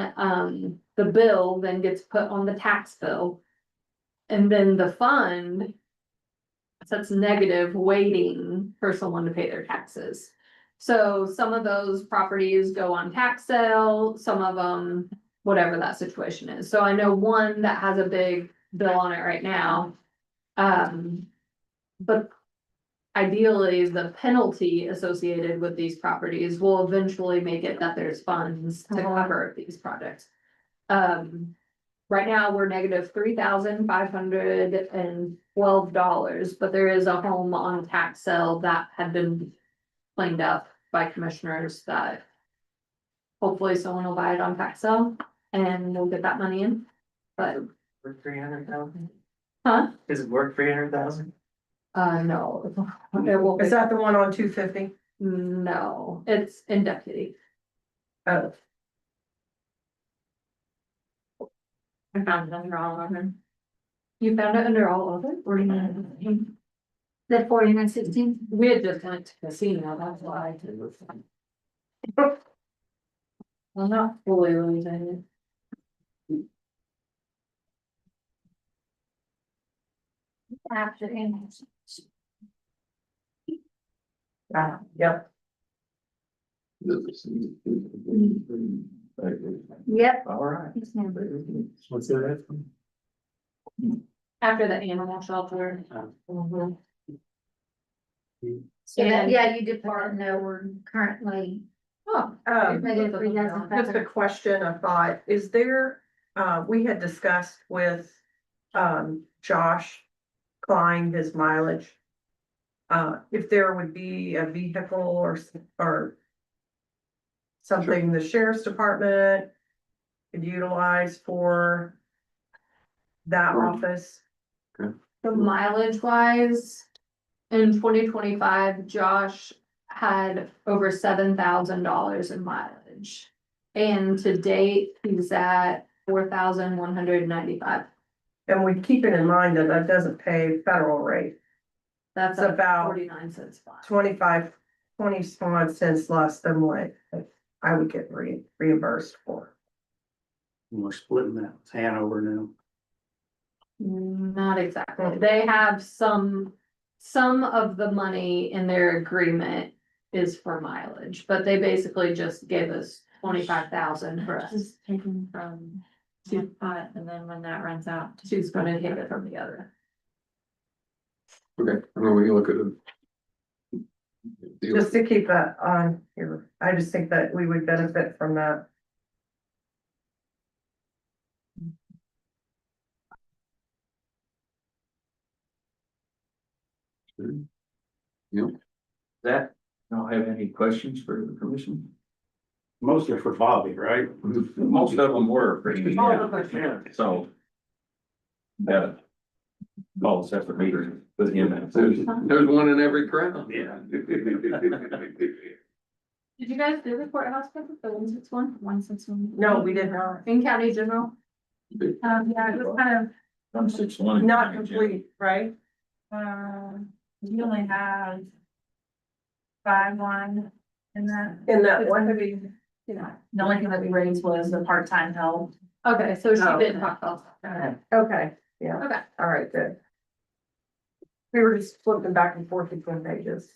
the bill then gets put on the tax bill. And then the fund. Sets negative waiting for someone to pay their taxes. So some of those properties go on tax sale, some of them, whatever that situation is. So I know one that has a big bill on it right now. But ideally, the penalty associated with these properties will eventually make it that there's funds to cover these projects. Right now, we're negative $3,512, but there is a home on tax sale that had been cleaned up by commissioners that. Hopefully someone will buy it on tax sale and we'll get that money in, but, For 300,000? huh? Is it worth 300,000? No. It will, Is that the one on 250? no, it's in deputy. Oh, I found it under all of them. You found it under all of it? Or you? The 4916. We had just went to casino, that's why I did. Well, not fully losing After index. yep. Yep. All right. Yes, ma'am. What's that? after the animal shelter. So that, And- yeah, you did part of know we're currently. Oh, Negative 3,000. Just a question, I thought, is there, we had discussed with, Josh Klein, his mileage. If there would be a vehicle or something the sheriff's department could utilize for that Sure. office. so mileage wise, in 2025, Josh had over $7,000 in mileage. And to date, he's at 4,195. And we keep it in mind that that doesn't pay federal rate, That's It's about 49 cents. flat. 20 cents less than what I would get reimbursed for. We're splitting that with Hanover now. Not exactly. They have some of the money in their agreement is for mileage, but they basically just gave us 25,000 for us. Just taken from one pot, and then when that runs out. She's gonna take it from the other. Okay, I mean, we can look at it. Just to keep that on here, I just think that we would benefit from that. That, y'all have any questions for the commission? Mostly for Bobby, right? Most of them were pretty, so. Got a call a separate meeting with him. There's one in every crowd. Yeah. Did you guys do the courthouse visit, the 161? 161. No, we did not. In county general? Yeah, it was kind 161. Not complete, right? of, we only have 5-1 in that. In that It's one. gonna be, you know, the only thing that we raised was the part-time help. Okay, so she Oh. did talk about that. Okay, yeah, Okay. all right, good. We were just flipping back and forth between pages.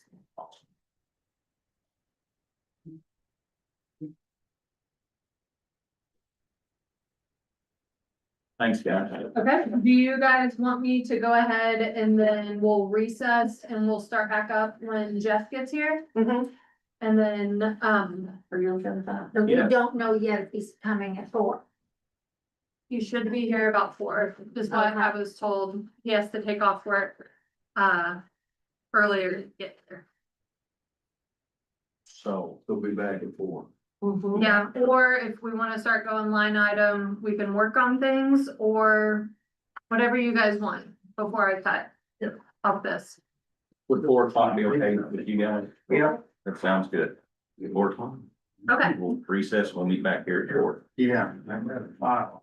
Thanks, guys. Okay, do you guys want me to go ahead and then we'll recess and we'll start back up when Jeff gets here? Mm-hmm. And then, are you okay with that? But we Yeah. don't know yet if he's coming at 4. You should be here about 4, is what I was told. He has to take off work, earlier to get there. So we'll be back at 4. Mm-hmm. Yeah, or if we wanna start going line item, we can work on things, or whatever you guys want before I cut off this. Would 4 o'clock be okay with you guys? Yeah. That sounds good. 4 o'clock. Okay. We'll recess, we'll meet back here at 4. Yeah, I got a file.